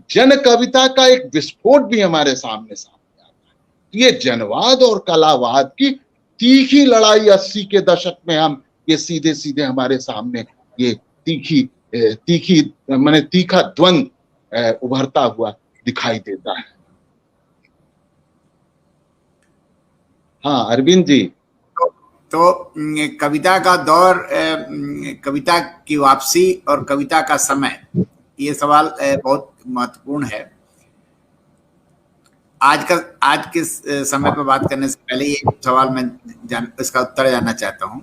जन कविता का एक विस्फोट भी हमारे सामने आता है। ये जनवाद और कलावाद की तीखी लड़ाई 80 के दशक में हम ये सीधे सीधे हमारे सामने ये माने तीखा द्वंद उभरता हुआ दिखाई देता है। हाँ अरविंद जी। तो कविता का दौर, कविता की वापसी और कविता का समय, ये सवाल बहुत महत्वपूर्ण है। आज के समय पर बात करने से पहले ये सवाल मैं इसका उत्तर जानना चाहता हूं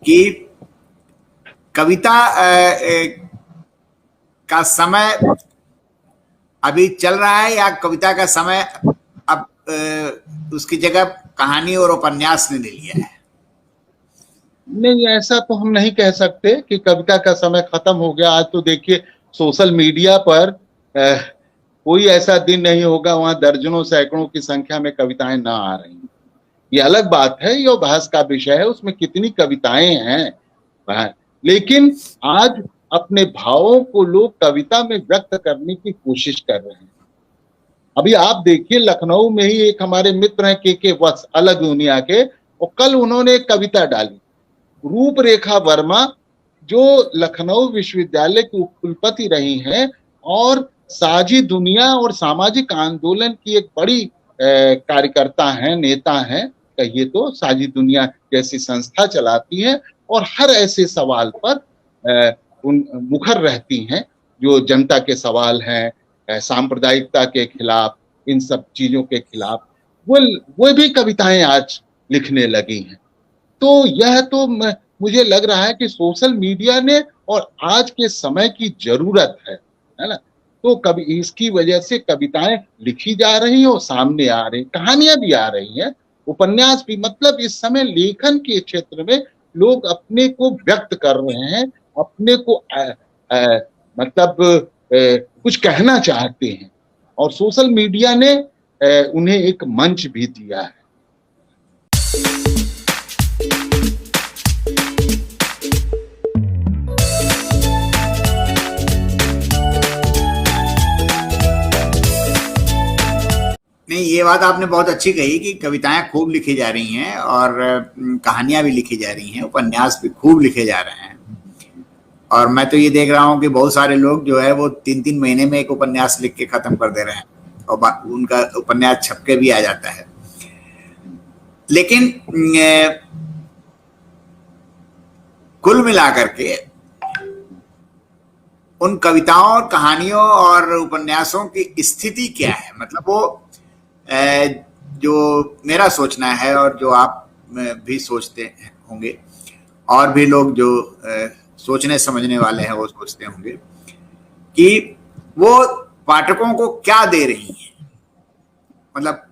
कि कविता का समय अभी चल रहा है या कविता का समय अब उसकी जगह कहानी और उपन्यास ने ले लिया है? नहीं, ऐसा तो हम नहीं कह सकते कि कविता का समय खत्म हो गया। आज तो देखिए सोशल मीडिया पर कोई ऐसा दिन नहीं होगा वहां दर्जनों सैकड़ों की संख्या में कविताएं ना आ रही। ये अलग बात है, ये बहस का विषय है, उसमें कितनी कविताएं हैं। लेकिन आज अपने भावों को लोग कविता में व्यक्त करने की कोशिश कर रहे हैं। अभी आप देखिए लखनऊ में ही एक हमारे मित्र हैं के वत्स, अलग दुनिया के, और कल उन्होंने एक कविता डाली। रूपरेखा वर्मा जो लखनऊ विश्वविद्यालय की कुलपति रही हैं और साझी दुनिया और सामाजिक आंदोलन की एक बड़ी कार्यकर्ता हैं, नेता हैं, कहिए तो साझी दुनिया जैसी संस्था चलाती हैं और हर ऐसे सवाल पर उन मुखर रहती हैं जो जनता के सवाल हैं, सांप्रदायिकता के खिलाफ, इन सब चीजों के खिलाफ वो भी कविताएं आज लिखने लगी हैं। तो यह तो मुझे लग रहा है कि सोशल मीडिया ने और आज के समय की जरूरत है ना, तो कभी इसकी वजह से कविताएं लिखी जा रही हैं और सामने आ रही, कहानियां भी आ रही हैं, उपन्यास भी। मतलब इस समय लेखन के क्षेत्र में लोग अपने को व्यक्त कर रहे हैं, अपने को कुछ कहना चाहते हैं और सोशल मीडिया ने उन्हें एक मंच भी दिया है। नहीं, ये बात आपने बहुत अच्छी कही कि कविताएं खूब लिखी जा रही हैं और कहानियां भी लिखी जा रही हैं, उपन्यास भी खूब लिखे जा रहे हैं। और मैं तो ये देख रहा हूँ कि बहुत सारे लोग जो है वो 3-3 महीने में एक उपन्यास लिख के खत्म कर दे रहे हैं और उनका उपन्यास छप के भी आ जाता है। लेकिन कुल मिलाकर के उन कविताओं और कहानियों और उपन्यासों की स्थिति क्या है? मतलब वो जो मेरा सोचना है और जो आप भी सोचते होंगे और भी लोग जो सोचने समझने वाले हैं वो सोचते होंगे कि वो पाठकों को क्या दे रही हैं। मतलब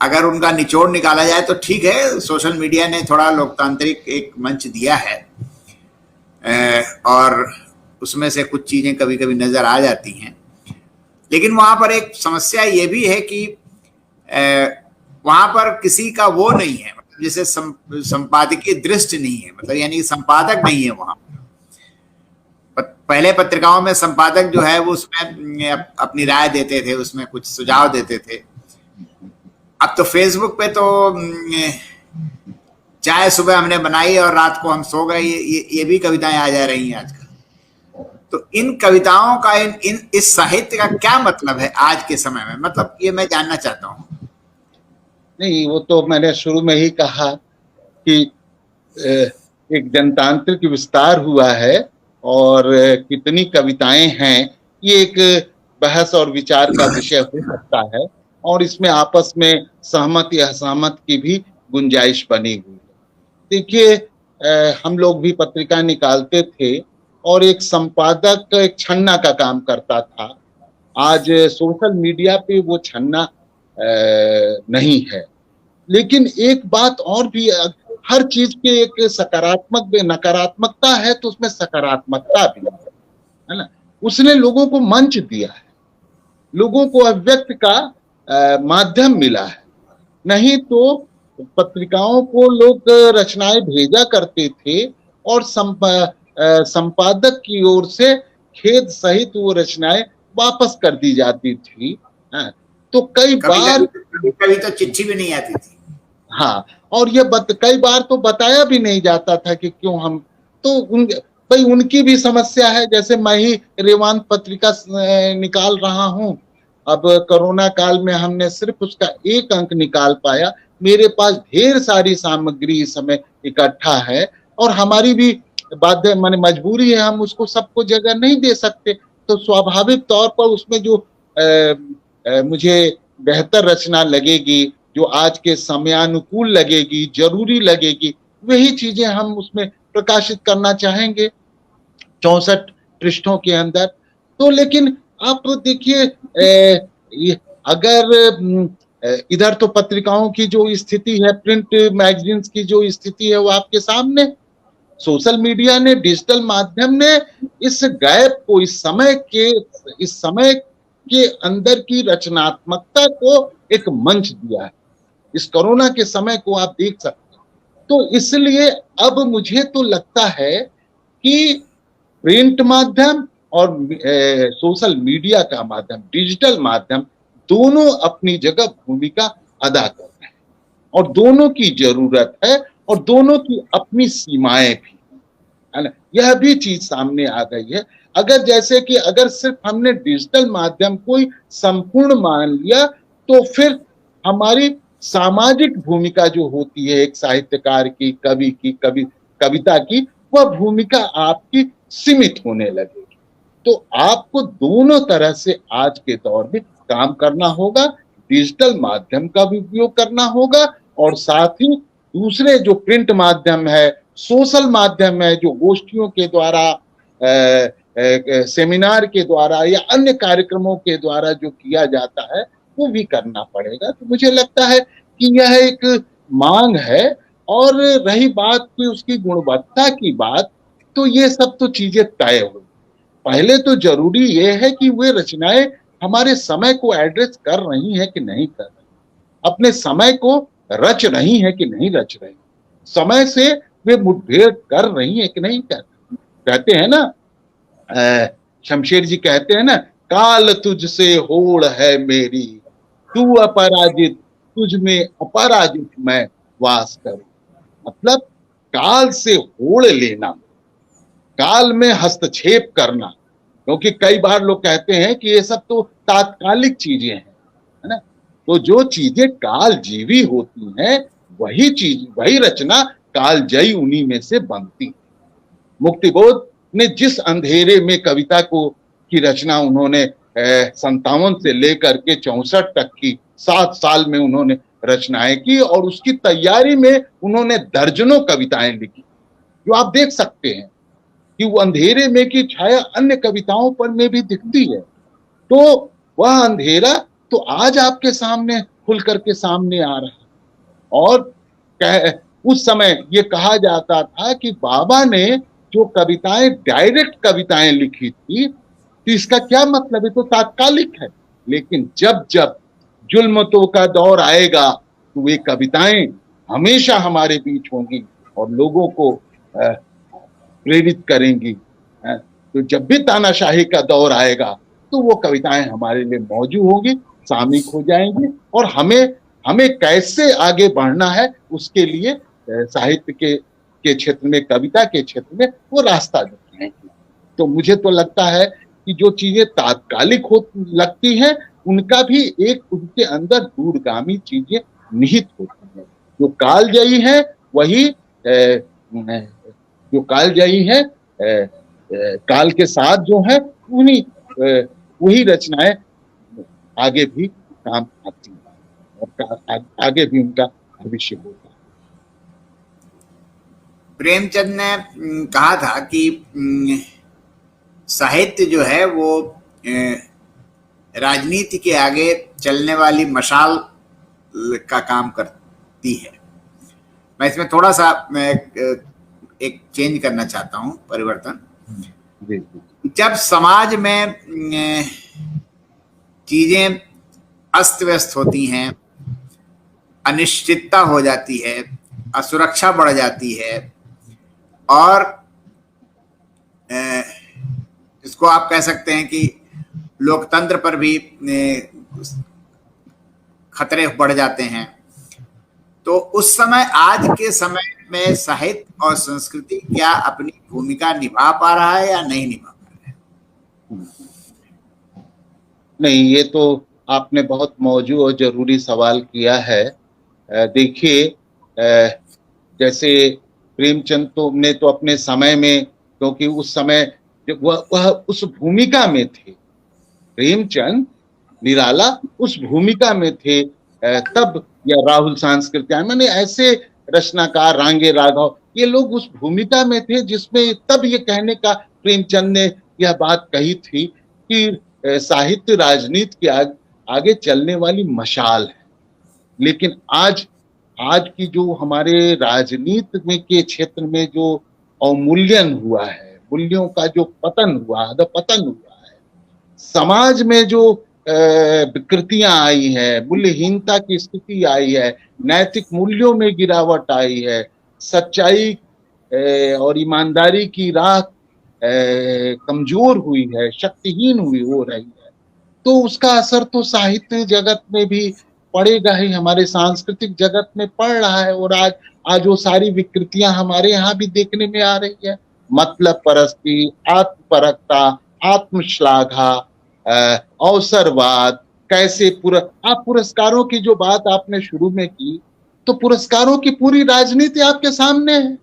अगर उनका निचोड़ निकाला जाए तो ठीक है, सोशल मीडिया ने थोड़ा लोकतांत्रिक एक मंच दिया है और उसमें से कुछ चीजें कभी कभी नजर आ जाती हैं, लेकिन वहां पर एक समस्या ये भी है कि वहां पर किसी का वो नहीं है, मतलब जैसे संपादकीय दृष्टि नहीं है, मतलब यानी संपादक नहीं है वहां पर। पहले पत्रिकाओं में संपादक जो है वो उसमें अपनी राय देते थे, उसमें कुछ सुझाव देते थे। अब तो फेसबुक पे तो चाय सुबह हमने बनाई और रात को हम सो गए, ये भी कविताएं आ जा रही हैं आजकल। तो इन कविताओं का इस साहित्य का क्या मतलब है आज के समय में? मतलब ये मैं जानना चाहता हूँ। नहीं, वो तो मैंने शुरू में ही कहा कि एक जनतांत्रिक विस्तार हुआ है और कितनी कविताएं हैं, ये एक बहस और विचार का विषय हो सकता है और इसमें आपस में सहमत या असहमत की भी गुंजाइश बनी हुई है। देखिए हम लोग भी पत्रिका निकालते थे और एक संपादक एक छन्ना का काम करता था। आज सोशल मीडिया पे वो छन्ना नहीं है। लेकिन एक बात और भी, हर चीज के एक सकारात्मक नकारात्मकता है तो उसमें सकारात्मकता भी है ना। उसने लोगों को मंच दिया है, लोगों को अभिव्यक्त का माध्यम मिला है। नहीं तो पत्रिकाओं को लोग रचनाएं भेजा करते थे और संपादक की ओर से खेद सहित वो रचनाएं वापस कर दी जाती थी। तो कई बार कभी तो चिट्ठी भी नहीं आती थी। हाँ, और ये कई बार तो बताया भी नहीं जाता था कि क्यों हम तो भाई उनकी भी समस्या है। जैसे मैं ही रेवांत पत्रिका निकाल रहा हूँ, अब कोरोना काल में हमने सिर्फ उसका 1 अंक निकाल पाया। मेरे पास ढेर सारी सामग्री इस समय इकट्ठा है और हमारी भी बाध्य माने मजबूरी है, हम उसको सबको जगह नहीं दे सकते। तो स्वाभाविक तौर पर उसमें जो मुझे बेहतर रचना लगेगी, जो आज के समयानुकूल लगेगी, जरूरी लगेगी, वही चीजें हम उसमें प्रकाशित करना चाहेंगे 64 पृष्ठों के अंदर। तो लेकिन आप देखिए अगर इधर तो पत्रिकाओं की जो स्थिति है, प्रिंट मैगजीन्स की जो स्थिति है वो आपके सामने, सोशल मीडिया ने, डिजिटल माध्यम ने इस गैप को, इस समय के अंदर की रचनात्मकता को एक मंच दिया है। इस कोरोना के समय को आप देख सकते हैं। तो इसलिए अब मुझे तो लगता है कि प्रिंट माध्यम और सोशल मीडिया का माध्यम, डिजिटल माध्यम, दोनों अपनी जगह भूमिका अदा कर रहे हैं और दोनों की जरूरत है और दोनों की अपनी सीमाएं भी है ना। यह भी चीज सामने आ गई है। अगर जैसे कि अगर सिर्फ हमने डिजिटल माध्यम को ही संपूर्ण मान लिया तो फिर हमारी सामाजिक भूमिका जो होती है एक साहित्यकार की, कवि की, कविता की, वह भूमिका आपकी सीमित होने लगेगी। तो आपको दोनों तरह से आज के दौर में काम करना होगा, डिजिटल माध्यम का भी उपयोग करना होगा और साथ ही दूसरे जो प्रिंट माध्यम है, सोशल माध्यम है, जो गोष्ठियों के द्वारा, सेमिनार के द्वारा या अन्य कार्यक्रमों के द्वारा जो किया जाता है वो भी करना पड़ेगा। तो मुझे लगता है कि यह एक मांग है। और रही बात की उसकी गुणवत्ता की बात, तो ये सब तो चीजें तय हो। पहले तो जरूरी ये है कि वे रचनाएं हमारे समय को एड्रेस कर रही हैं कि नहीं कर रही, अपने समय को रच रही हैं कि नहीं रच रही, समय से वे मुठभेड़ कर रही हैं कि नहीं कर रही। कहते हैं ना, शमशेर जी कहते हैं ना, काल तुझसे होड़ है मेरी, तू अपराजित, तुझ में अपराजित मैं वास करूं। मतलब काल से होड़ लेना, काल में हस्तक्षेप करना, क्योंकि कई बार लोग कहते हैं कि ये सब तो तात्कालिक चीजें हैं, है ना। तो जो चीजें काल जीवी होती हैं वही चीज, वही रचना कालजयी उन्हीं में से बनती। मुक्तिबोध ने जिस अंधेरे में कविता को की रचना उन्होंने 57 से लेकर के 64 तक की 7 साल में उन्होंने रचनाएं की और उसकी तैयारी में उन्होंने दर्जनों कविताएं लिखी, जो आप देख सकते हैं कि वो अंधेरे में की छाया अन्य कविताओं पर में भी दिखती है। तो वह अंधेरा तो आज आपके सामने खुल करके सामने आ रहा है। और उस समय ये कहा जाता था कि बाबा ने जो कविताएं, डायरेक्ट कविताएं लिखी थी, तो इसका क्या मतलब है, तो तात्कालिक है। लेकिन जब जब जुल्मतों का दौर आएगा तो वे कविताएं हमेशा हमारे बीच होंगी और लोगों को प्रेरित करेंगी। तो जब भी तानाशाही का दौर आएगा तो वो कविताएं हमारे लिए मौजूद होंगी, सामयिक हो जाएंगी और हमें कैसे आगे बढ़ना है उसके लिए साहित्य के क्षेत्र में, कविता के क्षेत्र में वो रास्ता दिखाएंगे। तो मुझे तो लगता है कि जो चीजें तात्कालिक लगती हैं उनका भी एक उनके अंदर दूरगामी चीजें निहित होती हैं। जो कालजयी है वही जो कालजयी है, काल के साथ जो है वही रचनाएं आगे भी काम आती हैं और आगे भी उनका भविष्य होता है। प्रेमचंद ने कहा था कि साहित्य जो है वो राजनीति के आगे चलने वाली मशाल का काम करती है। मैं इसमें थोड़ा सा एक चेंज करना चाहता हूं, परिवर्तन। जब समाज में चीजें अस्त व्यस्त होती हैं, अनिश्चितता हो जाती है, असुरक्षा बढ़ जाती है और इसको आप कह सकते हैं कि लोकतंत्र पर भी खतरे बढ़ जाते हैं, तो उस समय, आज के समय में साहित्य और संस्कृति क्या अपनी भूमिका निभा पा रहा है या नहीं निभा पा रहा है? नहीं, ये तो आपने बहुत मौजूद और जरूरी सवाल किया है। देखिए, जैसे प्रेमचंद ने तो अपने समय में, क्योंकि उस समय वह उस भूमिका में थे, प्रेमचंद निराला उस भूमिका में थे तब, या राहुल सांस्कृतिक, मैंने ऐसे रचनाकार, रांगे राघव, ये लोग उस भूमिका में थे जिसमें तब ये कहने का प्रेमचंद ने यह बात कही थी कि साहित्य राजनीति के आगे चलने वाली मशाल है। लेकिन आज की जो हमारे राजनीति में के क्षेत्र में जो अवमूल्यन हुआ है, मूल्यों का जो पतन हुआ, अधपतन हुआ है, समाज में जो विकृतियां आई है, मूल्यहीनता की स्थिति आई है, नैतिक मूल्यों में गिरावट आई है, सच्चाई और ईमानदारी की राह कमजोर हुई है, शक्तिहीन हो रही है, तो उसका असर तो साहित्य जगत में भी पड़ेगा ही, हमारे सांस्कृतिक जगत में पड़ रहा है। और आज वो सारी विकृतियां हमारे यहाँ भी देखने में आ रही है। मतलब परस्ती, आत्मपरकता, आत्मश्लाघा, अवसरवाद, कैसे आप पुरस्कारों की जो बात आपने शुरू में की, तो पुरस्कारों की पूरी राजनीति आपके सामने है।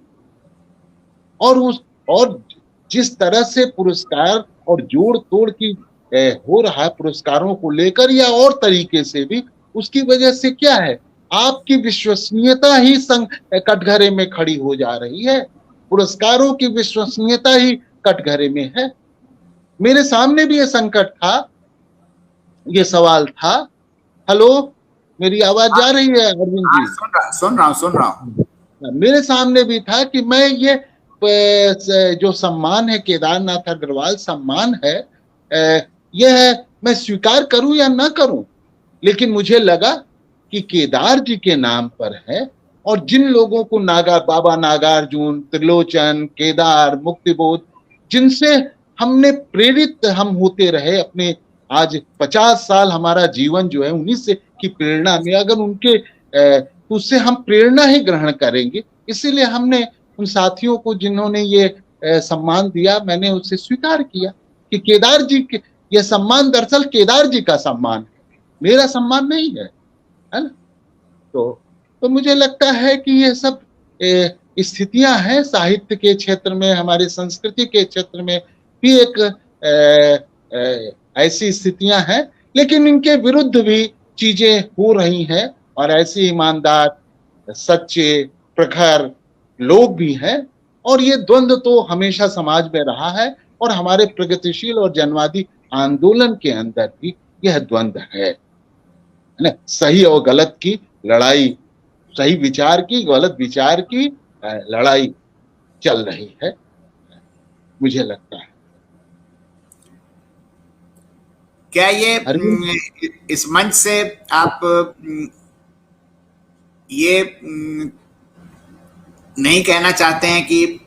और जिस तरह से पुरस्कार और जोड़ तोड़ की हो रहा है पुरस्कारों को लेकर या और तरीके से भी, उसकी वजह से क्या है, आपकी विश्वसनीयता ही कटघरे में खड़ी हो जा रही है। पुरस्कारों की विश्वसनीयता ही कटघरे में है। मेरे सामने भी ये संकट था, ये सवाल था। हेलो, मेरी आवाज जा रही है अरविंद जी? सुन रहा हूँ। मेरे सामने भी था कि मैं ये जो सम्मान है, केदारनाथ अग्रवाल सम्मान है, यह मैं स्वीकार करूं या ना करूं, लेकिन मुझे लगा कि केदार जी के नाम पर है। और जिन लोगों को बाबा नागार्जुन, त्रिलोचन, केदार, मुक्तिबोध, जिनसे हमने प्रेरित हम होते रहे, अपने आज 50 साल हमारा जीवन जो है उन्हीं से की प्रेरणा में, अगर उनके तो उससे हम प्रेरणा ही ग्रहण करेंगे। इसीलिए हमने उन साथियों को जिन्होंने ये सम्मान दिया, मैंने उसे स्वीकार किया कि केदार जी के ये सम्मान दरअसल केदार जी का सम्मान है, मेरा सम्मान नहीं है ना। तो मुझे लगता है कि ये सब स्थितियां हैं साहित्य के क्षेत्र में, हमारे संस्कृति के क्षेत्र में भी एक ऐसी स्थितियां हैं, लेकिन इनके विरुद्ध भी चीजें हो रही हैं और ऐसे ईमानदार, सच्चे, प्रखर लोग भी हैं। और ये द्वंद्व तो हमेशा समाज में रहा है और हमारे प्रगतिशील और जनवादी आंदोलन के अंदर भी यह द्वंद्व है ना। सही और गलत की लड़ाई, सही विचार की, गलत विचार की लड़ाई चल रही है, मुझे लगता है। क्या ये इस मंच से आप ये नहीं कहना चाहते हैं कि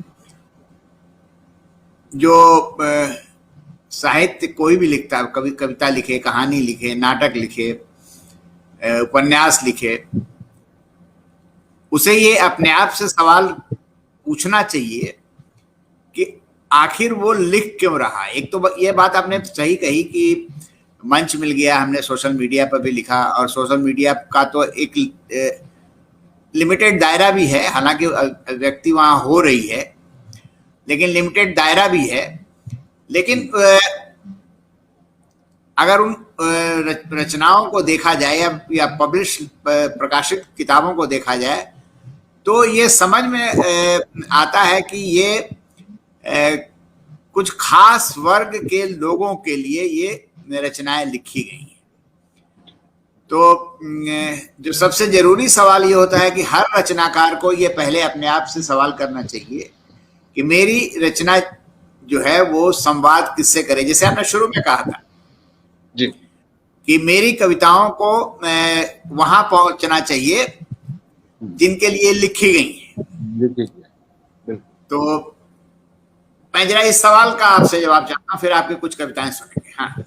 जो साहित्य कोई भी लिखता है, कभी कविता लिखे, कहानी लिखे, नाटक लिखे, उपन्यास लिखे, उसे ये अपने आप से सवाल पूछना चाहिए कि आखिर वो लिख क्यों रहा। एक तो ये बात आपने सही कही कि मंच मिल गया, हमने सोशल मीडिया पर भी लिखा, और सोशल मीडिया का तो एक लिमिटेड दायरा भी है, हालांकि व्यक्ति वहां हो रही है, लेकिन लिमिटेड दायरा भी है। लेकिन अगर उन रचनाओं को देखा जाए या पब्लिश प्रकाशित किताबों को देखा जाए, तो ये समझ में आता है कि ये कुछ खास वर्ग के लोगों के लिए ये रचनाएं लिखी गई हैं। तो जो सबसे जरूरी सवाल ये होता है कि हर रचनाकार को ये पहले अपने आप से सवाल करना चाहिए कि मेरी रचना जो है वो संवाद किससे करे। जैसे आपने शुरू में कहा था जी कि मेरी कविताओं को वहां पहुंचना चाहिए जिनके लिए लिखी गई है। तो मैं जरा इस सवाल का आपसे जवाब चाहता हूं, फिर आपकी कुछ कविताएं सुनेंगे। हाँ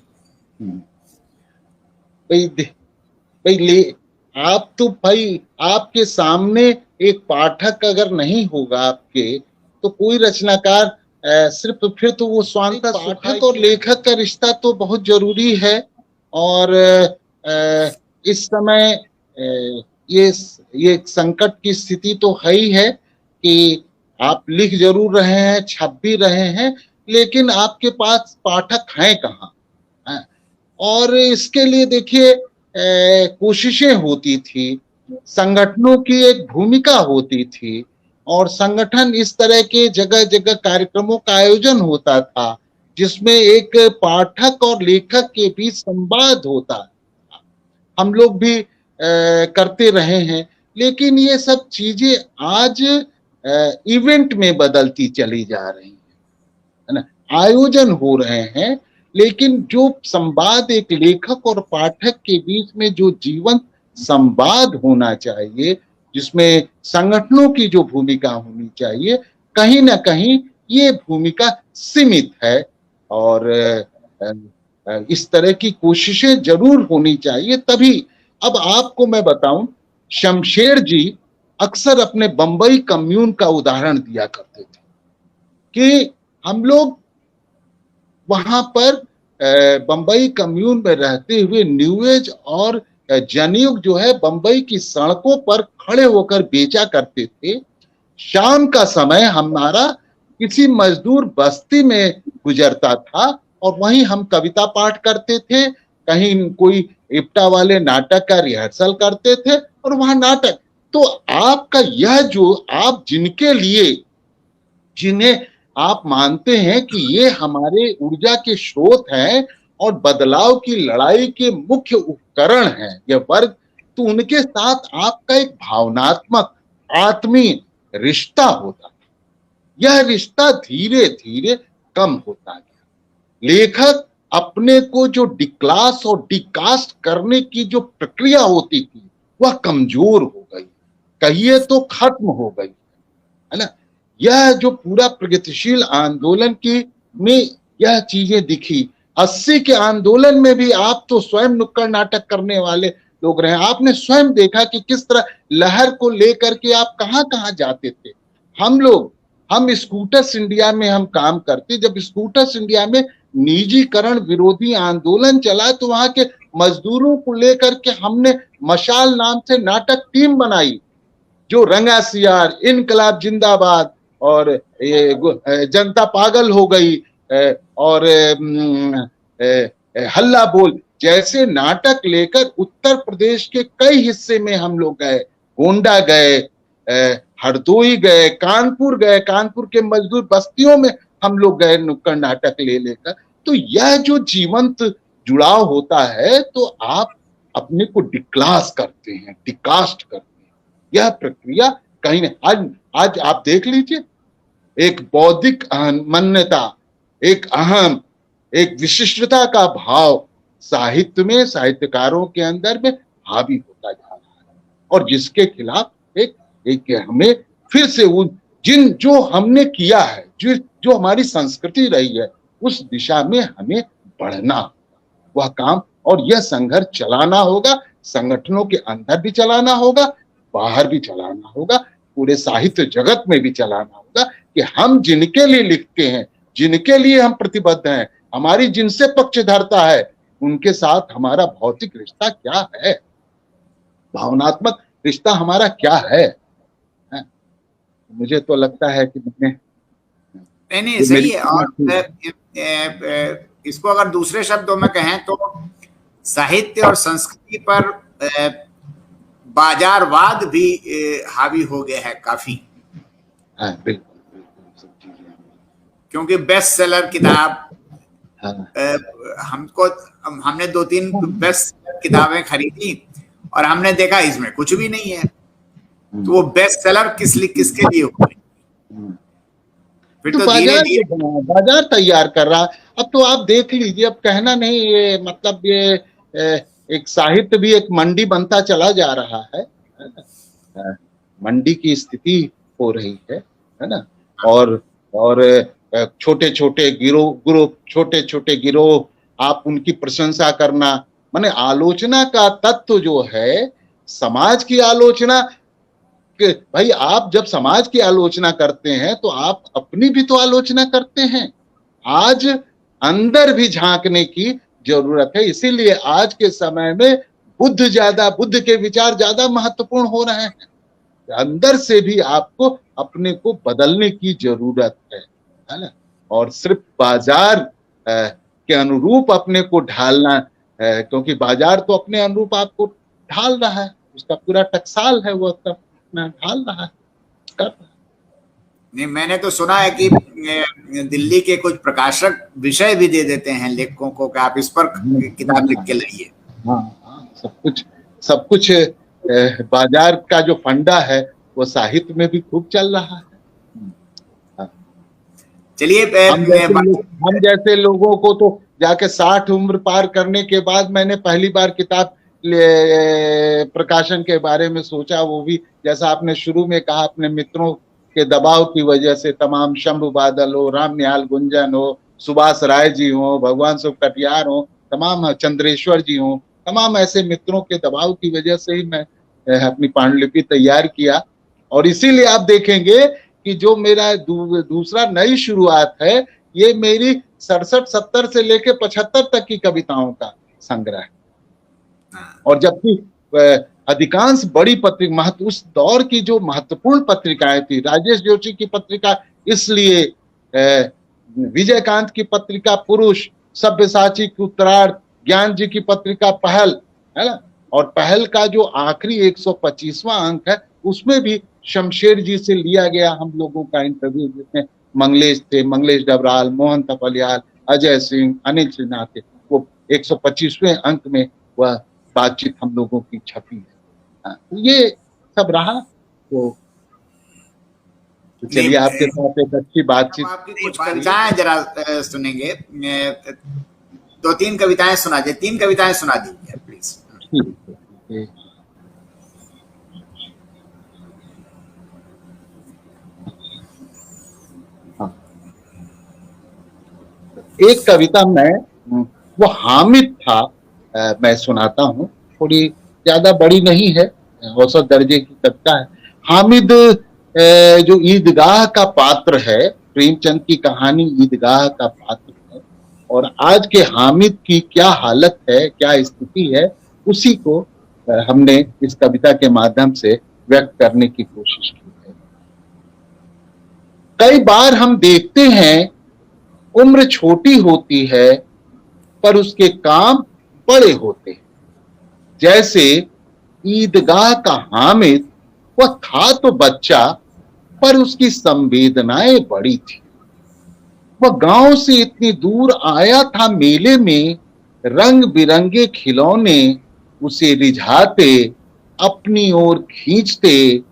आप तो भाई, आपके सामने एक पाठक अगर नहीं होगा आपके, तो कोई रचनाकार सिर्फ, फिर तो वो स्वांत पाठक और लेखक का रिश्ता तो बहुत जरूरी है। और इस समय ये संकट की स्थिति तो है ही है कि आप लिख जरूर रहे हैं, छप भी रहे हैं, लेकिन आपके पास पाठक हैं कहाँ। और इसके लिए देखिए कोशिशें होती थी, संगठनों की एक भूमिका होती थी, और संगठन इस तरह के जगह जगह कार्यक्रमों का आयोजन होता था जिसमें एक पाठक और लेखक के बीच संवाद होता है। हम लोग भी करते रहे हैं, लेकिन ये सब चीजें आज इवेंट में बदलती चली जा रही है ना। आयोजन हो रहे हैं, लेकिन जो संवाद एक लेखक और पाठक के बीच में जो जीवंत संवाद होना चाहिए, जिसमें संगठनों की जो भूमिका होनी चाहिए, कहीं ना कहीं ये भूमिका सीमित है। और इस तरह की कोशिशें जरूर होनी चाहिए, तभी। अब आपको मैं बताऊं, शमशेर जी अक्सर अपने बंबई कम्यून का उदाहरण दिया करते थे कि हम लोग वहां पर बंबई कम्यून में रहते हुए न्यू एज और जनेऊ जो है बंबई की सड़कों पर खड़े होकर बेचा करते थे। शाम का समय हमारा किसी मजदूर बस्ती में गुजरता था और वहीं हम कविता पाठ करते थे, कहीं कोई इप्टा वाले नाटक का रिहर्सल करते थे और वहां नाटक। तो आपका यह जो आप जिनके लिए, जिन्हें आप मानते हैं कि ये हमारे ऊर्जा के स्रोत हैं और बदलाव की लड़ाई के मुख्य उपकरण हैं यह वर्ग, तो उनके साथ आपका एक भावनात्मक आत्मीय रिश्ता होता है। यह रिश्ता धीरे धीरे कम होता गया। लेखक अपने को जो डिक्लास और डिकास्ट करने की जो प्रक्रिया होती थी वह कमजोर हो गई, कहिए तो खत्म हो गई, है ना। यह जो पूरा प्रगतिशील आंदोलन की में यह चीजें दिखी। 80 के आंदोलन में भी आप तो स्वयं नुक्कड़ नाटक करने वाले लोग रहे, आपने स्वयं देखा कि किस तरह लहर को लेकर के आप कहां कहां जाते थे। हम स्कूटर्स इंडिया में हम काम करते, जब स्कूटर्स इंडिया में निजीकरण विरोधी आंदोलन चला तो वहां के मजदूरों को लेकर के हमने मशाल नाम से नाटक टीम बनाई, जो रंगा सियार, इनकलाब जिंदाबाद और ये जनता पागल हो गई और हल्ला बोल जैसे नाटक लेकर उत्तर प्रदेश के कई हिस्से में हम लोग गए। गोंडा गए, हरदोई गए, कानपुर के मजदूर बस्तियों में हम लोग गए नुक्कड़ नाटक ले लेकर। तो यह जो जीवंत जुड़ाव होता है तो आप अपने को डिक्लास करते हैं, डिकास्ट करते हैं। यह प्रक्रिया कहीं न आज आप देख लीजिए, एक बौद्धिक मान्यता, एक अहम, एक विशिष्टता का भाव साहित्य में, साहित्यकारों के अंदर में हावी होता जा रहा है, और जिसके खिलाफ एक हमें फिर से जो हमने किया है, जो हमारी संस्कृति रही है, उस दिशा में हमें बढ़ना, वह काम और यह संघर्ष चलाना होगा। संगठनों के अंदर भी चलाना होगा, बाहर भी चलाना होगा, पूरे साहित्य जगत में भी चलाना होगा कि हम जिनके लिए लिखते हैं, जिनके लिए हम प्रतिबद्ध हैं, हमारी जिनसे पक्षधरता है, उनके साथ हमारा भौतिक रिश्ता क्या है, भावनात्मक रिश्ता हमारा क्या है। मुझे तो लगता है कि नहीं सही है। और इसको अगर दूसरे शब्दों में कहें तो साहित्य और संस्कृति पर बाजारवाद भी हावी हो गया है काफी। क्योंकि बेस्ट सेलर किताब, हमने 2-3 बेस्ट सेलर किताबें खरीदी और हमने देखा इसमें कुछ भी नहीं है, तो वो बेस्ट सेलर किसके लिए हो? फिर तो बाजार तैयार कर रहा। अब तो आप देख लीजिए, अब कहना नहीं, ये मतलब ये एक साहित्य भी एक मंडी बनता चला जा रहा है, मंडी की स्थिति हो रही है ना। और छोटे छोटे गिरोह आप उनकी प्रशंसा करना, माने आलोचना का तत्व जो है, समाज की आलोचना। भाई आप जब समाज की आलोचना करते हैं तो आप अपनी भी तो आलोचना करते हैं। आज अंदर भी झांकने की जरूरत है, इसीलिए आज के समय में बुद्ध के विचार ज्यादा महत्वपूर्ण हो रहे हैं। अंदर से भी आपको अपने को बदलने की जरूरत है ना। और सिर्फ बाजार के अनुरूप अपने को ढालना, क्योंकि बाजार तो अपने अनुरूप आपको ढाल रहा है, उसका पूरा टकसाल है, वो ढाल रहा है, कर रहा है। नहीं, मैंने तो सुना है कि दिल्ली के कुछ प्रकाशक विषय भी दे देते हैं लेखकों को कि आप इस पर किताब लिख के लाइए। हाँ हाँ, सब कुछ बाजार का जो फंडा है वो साहित्य में भी खूब चल रहा है। चलिए, हम जैसे लोगों को तो जाके 60 उम्र पार करने के बाद मैंने पहली बार किताब प्रकाशन के बारे में सोचा, वो भी जैसा आपने शुरू में कहा, अपने मित्रों के दबाव की वजह से, तमाम शंभु बादल हो, राम निहाल गुंजन हो, सुभाष राय जी हो, भगवान सुख कटियार हो, तमाम चंद्रेश्वर जी हो, तमाम ऐसे मित्रों के दबाव की वजह से ही मैं अपनी पांडुलिपि तैयार किया। और इसीलिए आप देखेंगे कि जो मेरा दूसरा नई शुरुआत है, ये मेरी 67-70 से लेके 75 तक की कविताओं का संग्रह है। और जबकि अधिकांश बड़ी पत्रिका, उस दौर की जो महत्वपूर्ण पत्रिकाएं थी, राजेश जोशी की पत्रिका, इसलिए विजयकांत की पत्रिका पुरुष, सब्यसाची की उत्तरार्ध, ज्ञान जी की पत्रिका पहल, है ना, और पहल का जो आखिरी 125वां अंक है, उसमें भी शमशेर जी से लिया गया हम लोगों का इंटरव्यू, जिसमें मंगलेश थे, मंगलेश डबराल, मोहन थपलियाल, अजय सिंह, अनिल सिन्हा थे। वो 125वें अंक में वह बातचीत हम लोगों की छपी है। तो ये सब रहा। तो चलिए आपके साथ एक अच्छी बातचीत। आपकी कुछ कविताएं जरा सुनेंगे, 2-3 कविताएं सुना दे, 3 कविताएं सुना दीजिए प्लीज। एक कविता वो हामिद था, मैं सुनाता हूँ, थोड़ी ज्यादा बड़ी नहीं है, औसत दर्जे की कविता है। हामिद जो ईदगाह का पात्र है, प्रेमचंद की कहानी ईदगाह का पात्र है, और आज के हामिद की क्या हालत है, क्या स्थिति है, उसी को हमने इस कविता के माध्यम से व्यक्त करने की कोशिश की है। कई बार हम देखते हैं उम्र छोटी होती है पर उसके काम बड़े होते हैं। जैसे ईदगाह का हामिद, वह था तो बच्चा पर उसकी संवेदनाएं बड़ी थी। वह गांव से इतनी दूर आया था, मेले में रंग बिरंगे खिलौने उसे रिझाते, अपनी ओर खींचते,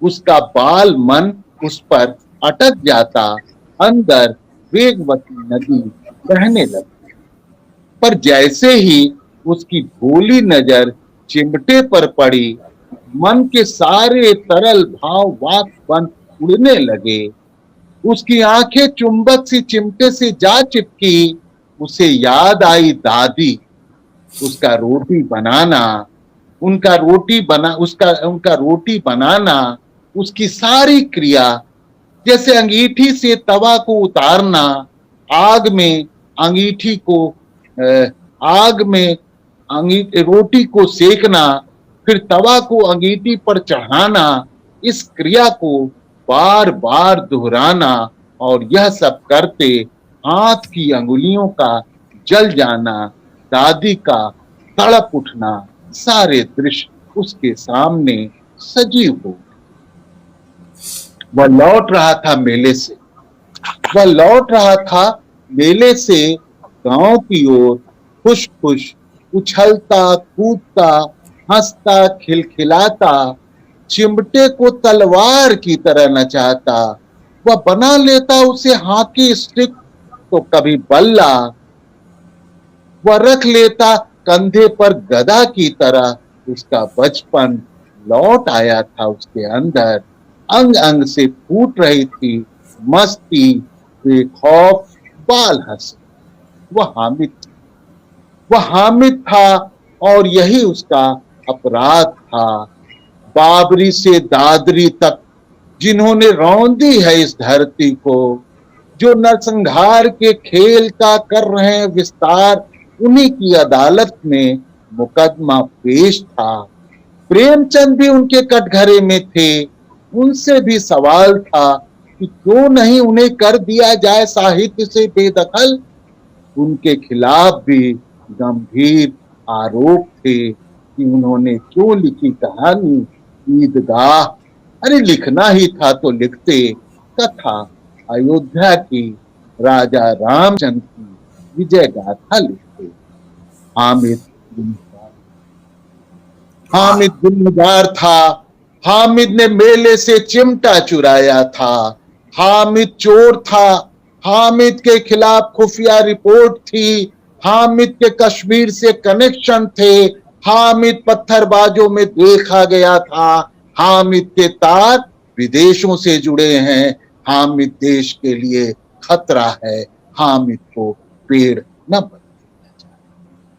उसका बाल मन उस पर अटक जाता, अंदर वेगवती नदी बहने लगी। पर जैसे ही उसकी भोली नजर चिमटे पर पड़ी, मन के सारे तरल भाव वाक बन उड़ने लगे। उसकी आंखें चुंबक सी चिमटे से जा चिपकी, उसे याद आई दादी, उसका रोटी बनाना, उनका रोटी बनाना, उसकी सारी क्रिया, जैसे अंगीठी से तवा को उतारना, आग में रोटी को सेकना, फिर तवा को अंगीठी पर चढ़ाना, इस क्रिया को बार बार दोहराना, और यह सब करते हाथ की अंगुलियों का जल जाना, दादी का तड़प उठना, सारे दृश्य उसके सामने सजीव हो। वह लौट रहा था मेले से गांव की ओर, खुश खुश, उछलता कूदता, हंसता खिलखिलाता, चिमटे को तलवार की तरह नचाता। वह बना लेता उसे हॉकी स्टिक तो कभी बल्ला, वह रख लेता कंधे पर गदा की तरह। उसका बचपन लौट आया था उसके अंदर, अंग अंग से फूट रही थी मस्ती, बेखौफ बाल हंस। वह हामिद था और यही उसका अपराध था। बाबरी से दादरी तक जिन्होंने रौंदी है इस धरती को, जो नरसंहार के खेल का कर रहे हैं विस्तार, उन्हीं की अदालत में मुकदमा पेश था। प्रेमचंद भी उनके कटघरे में थे, उनसे भी सवाल था कि क्यों नहीं उन्हें कर दिया जाए साहित्य से बेदखल। उनके खिलाफ भी गंभीर आरोप थे कि उन्होंने क्यों लिखी कहानी ईदगाह। अरे लिखना ही था तो लिखते, कथा अयोध्या की राजा रामचंद्र की विजय गाथा लिखते। हामिद गुलजार हामिद गुलजार था। हामिद ने मेले से चिमटा चुराया था। हामिद चोर था। हामिद के खिलाफ खुफिया रिपोर्ट थी। हामिद के कश्मीर से कनेक्शन थे। हामिद पत्थरबाजों में देखा गया था। हामिद के तार विदेशों से जुड़े हैं। हामिद देश के लिए खतरा है। हामिद को पेड़ न बन,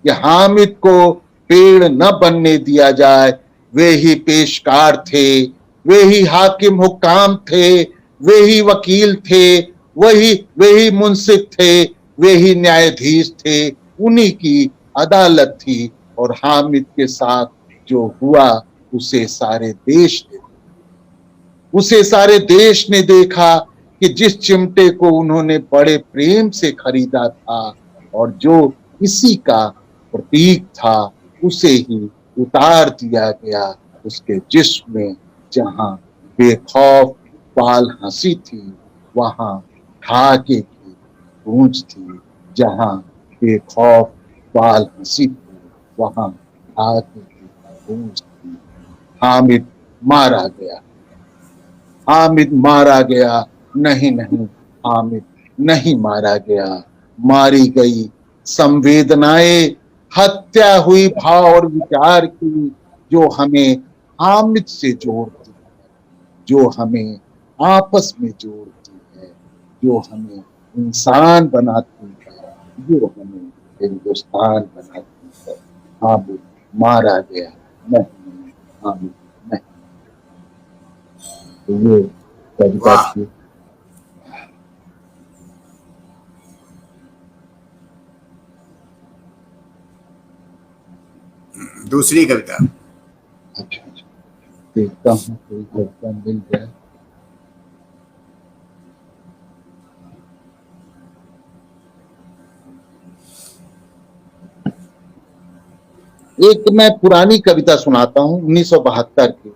ये हामिद को पेड़ न बनने दिया जाए। वे ही पेशकार थे, वे ही हाकिम हुक्काम थे, वे ही वकील थे, वही मुंसिफ थे, वे ही न्यायाधीश थे। उन्हीं की अदालत थी और हामिद के साथ जो हुआ उसे सारे देश ने देखा कि जिस चिमटे को उन्होंने बड़े प्रेम से खरीदा था और जो इसी का प्रतीक था, उसे ही उतार दिया गया उसके जिस्म में। जहां बेखौफ बाल हंसी थी, वहां ढाके की गूंज थी। जहां बेखौफ बाल हंसी थी, वहां ढाके की गूंज थी। हामिद मारा गया। हामिद मारा गया। नहीं, हामिद नहीं मारा गया। मारी गई संवेदनाएं, हत्या हुई भाव और विचार की, जो हमें हामिद से जोड़ती है, जो हमें आपस में जोड़ती है, जो हमें इंसान बनाती है, जो हमें हिंदुस्तान बनाती है। हामिद मारा गया। नहीं, हामिद नहीं। तो ये कविता थी। दूसरी कविता। अच्छा, देखता हूँ कोई कविता मिल जाए। एक मैं पुरानी कविता सुनाता हूँ 1972 की।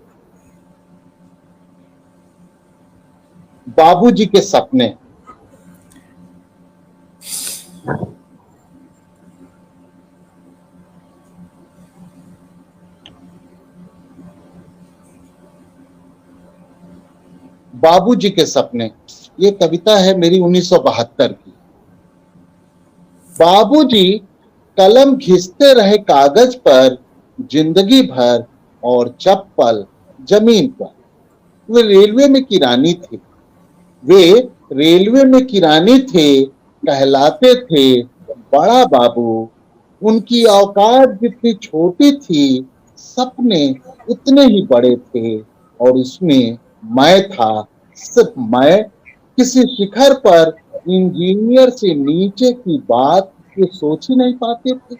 बाबूजी के सपने। बाबूजी के सपने, ये कविता है मेरी 1972 की। बाबूजी कलम घिसते रहे कागज पर जिंदगी भर और चप्पल जमीन पर। वे रेलवे में किरानी थे, कहलाते थे बड़ा बाबू। उनकी औकात जितनी छोटी थी, सपने उतने ही बड़े थे। और उसमें मैं था, सिर्फ मैं। किसी शिखर पर इंजीनियर से नीचे की बात ये सोच ही नहीं पाते थे।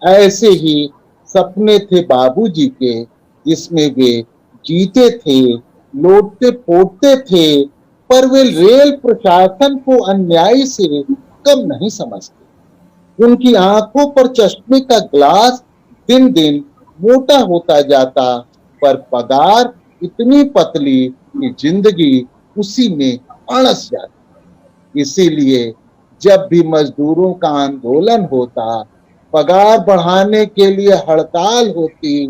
ऐसे ही सपने थे बाबूजी के, जिसमें वे जीते थे, लौटते पोटते थे। पर वे रेल प्रशासन को अन्यायी से कम नहीं समझते। उनकी आंखों पर चश्मे का ग्लास दिन दिन मोटा होता जाता, पर पगार इतनी पतली कि जिंदगी उसी में अड़स जाती। इसीलिए जब भी मजदूरों का आंदोलन होता, पगार बढ़ाने के लिए हड़ताल होती,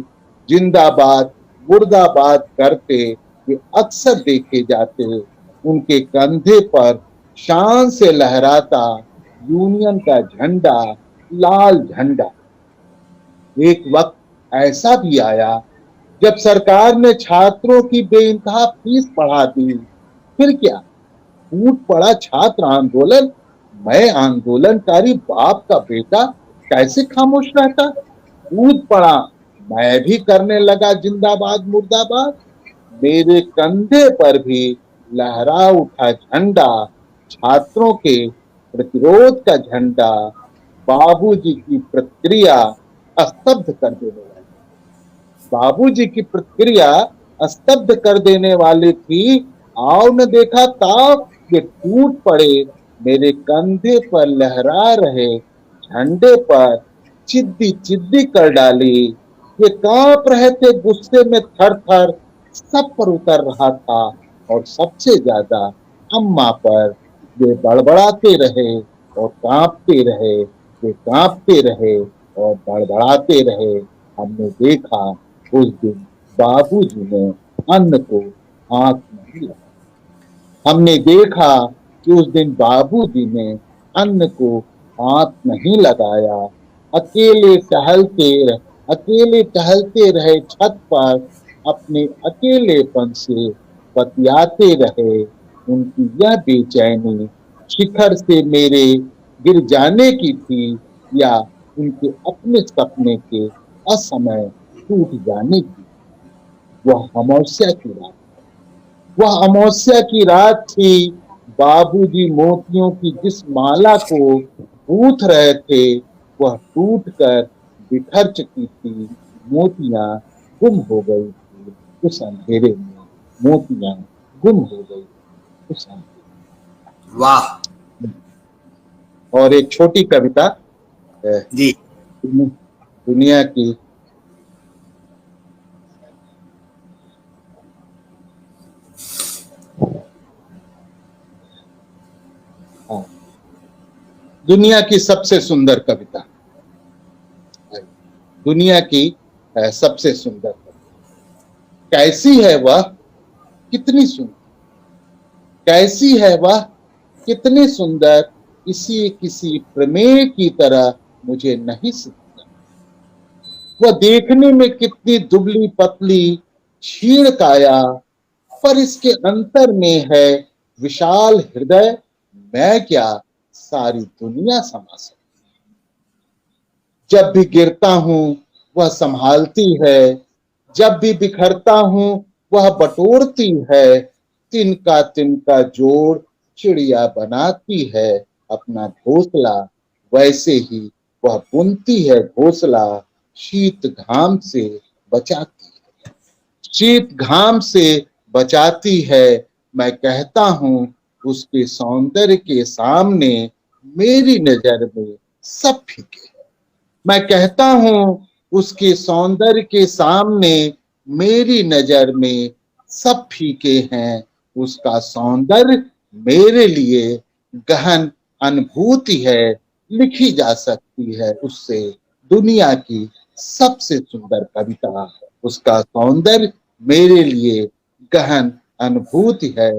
जिंदाबाद मुर्दाबाद करते वे अक्सर देखे जाते। उनके कंधे पर शान से लहराता यूनियन का झंडा, लाल झंडा। एक वक्त ऐसा भी आया जब सरकार ने छात्रों की बेइंतहा फीस बढ़ा दी। फिर क्या, टूट पड़ा छात्र आंदोलन। मैं आंदोलनकारी बाप का बेटा कैसे खामोश रहता। कूद पड़ा, मैं भी करने लगा जिंदाबाद मुर्दाबाद। मेरे कंधे पर भी लहरा उठा झंडा, छात्रों के प्रतिरोध का झंडा। बाबूजी की प्रतिक्रिया स्तब्ध कर देने वाली, बाबूजी की प्रतिक्रिया स्तब्ध कर देने वाली थी। आओ न देखा ताव, ये टूट पड़े मेरे कंधे पर लहरा रहे झंडे पर चिद्दी चिद्दी कर डाली। ये कांप रहे थे गुस्से में, थर थर सब पर उतर रहा था। और सबसे ज्यादा अम्मा पर वे बड़बड़ाते रहे और कांपते रहे, वे कांपते रहे और बड़बड़ाते रहे। हमने देखा उस दिन बाबूजी ने अन्न को हाथ नहीं लगाया। हमने देखा कि उस दिन बाबूजी ने अन्न को हाथ नहीं लगाया। अकेले अकेले टहलते रहे छत पर, अपने अकेलेपन से बतियाते रहे। उनकी यह बेचैनी शिखर से मेरे गिर जाने की थी या उनके अपने सपने के असमय टूट जाने की। वह अमावस्या की रात, वह अमावस्या की रात थी। बाबूजी मोतियों की जिस माला को गूंथ रहे थे वह टूटकर बिखर चुकी थी। मोतियां गुम हो गई थी उस अंधेरे में, मोतियां गुम हो गई उस अंधेरे वाह में। और एक छोटी कविता जी। दुनिया की दुनिया की सबसे सुंदर कविता, दुनिया की सबसे सुंदर कविता। कैसी है वह, कितनी सुंदर, कैसी है वह कितनी सुंदर, किसी प्रमेय की तरह मुझे नहीं सकता। वह देखने में कितनी दुबली पतली क्षीण काया, पर इसके अंतर में है विशाल हृदय। मैं क्या सारी दुनिया समा सकती। जब भी गिरता हूं वह संभालती है, जब भी बिखरता हूं वह बटोरती है। तिनका जोड़ चिड़िया बनाती है अपना घोंसला, वैसे ही वह बुनती है घोंसला। शीत घाम से बचाती है, शीत घाम से बचाती है। मैं कहता हूं उसके सौंदर्य के सामने मेरी नजर में सब फीके। मैं कहता हूं उसके सौंदर्य के सामने मेरी नजर में सब फीके हैं। उसका सौंदर्य मेरे लिए गहन अनुभूति है, लिखी जा सकती है उससे दुनिया की सबसे सुंदर कविता। उसका सौंदर्य मेरे लिए गहन अनुभूति है,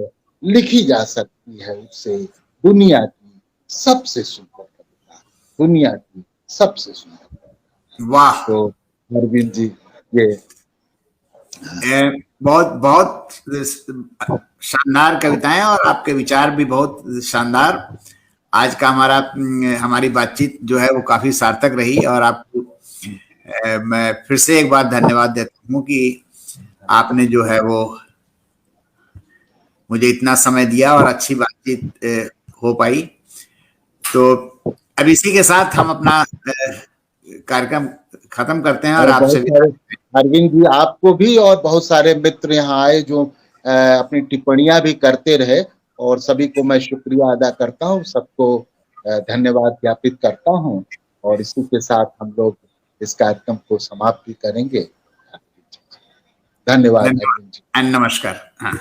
लिखी जा सकती है उससे दुनिया की सबसे सुंदर कविता, दुनिया की सबसे सुंदर। वाह। तो अरविंद जी ये बहुत बहुत शानदार कविताएं और आपके विचार भी बहुत शानदार। आज का हमारी बातचीत जो है वो काफी सार्थक रही और आपको मैं फिर से एक बार धन्यवाद देता हूँ कि आपने जो है वो मुझे इतना समय दिया और अच्छी बातचीत हो पाई। तो अब इसी के साथ हम अपना कार्यक्रम खत्म करते हैं और आपसे अरविंद जी आपको भी और बहुत सारे मित्र यहाँ आए जो अपनी टिप्पणियां भी करते रहे और सभी को मैं शुक्रिया अदा करता हूँ, सबको धन्यवाद ज्ञापित करता हूँ। और इसी के साथ हम लोग इस कार्यक्रम को समाप्त भी करेंगे। धन्यवाद अरविंद जी। नमस्कार। हाँ।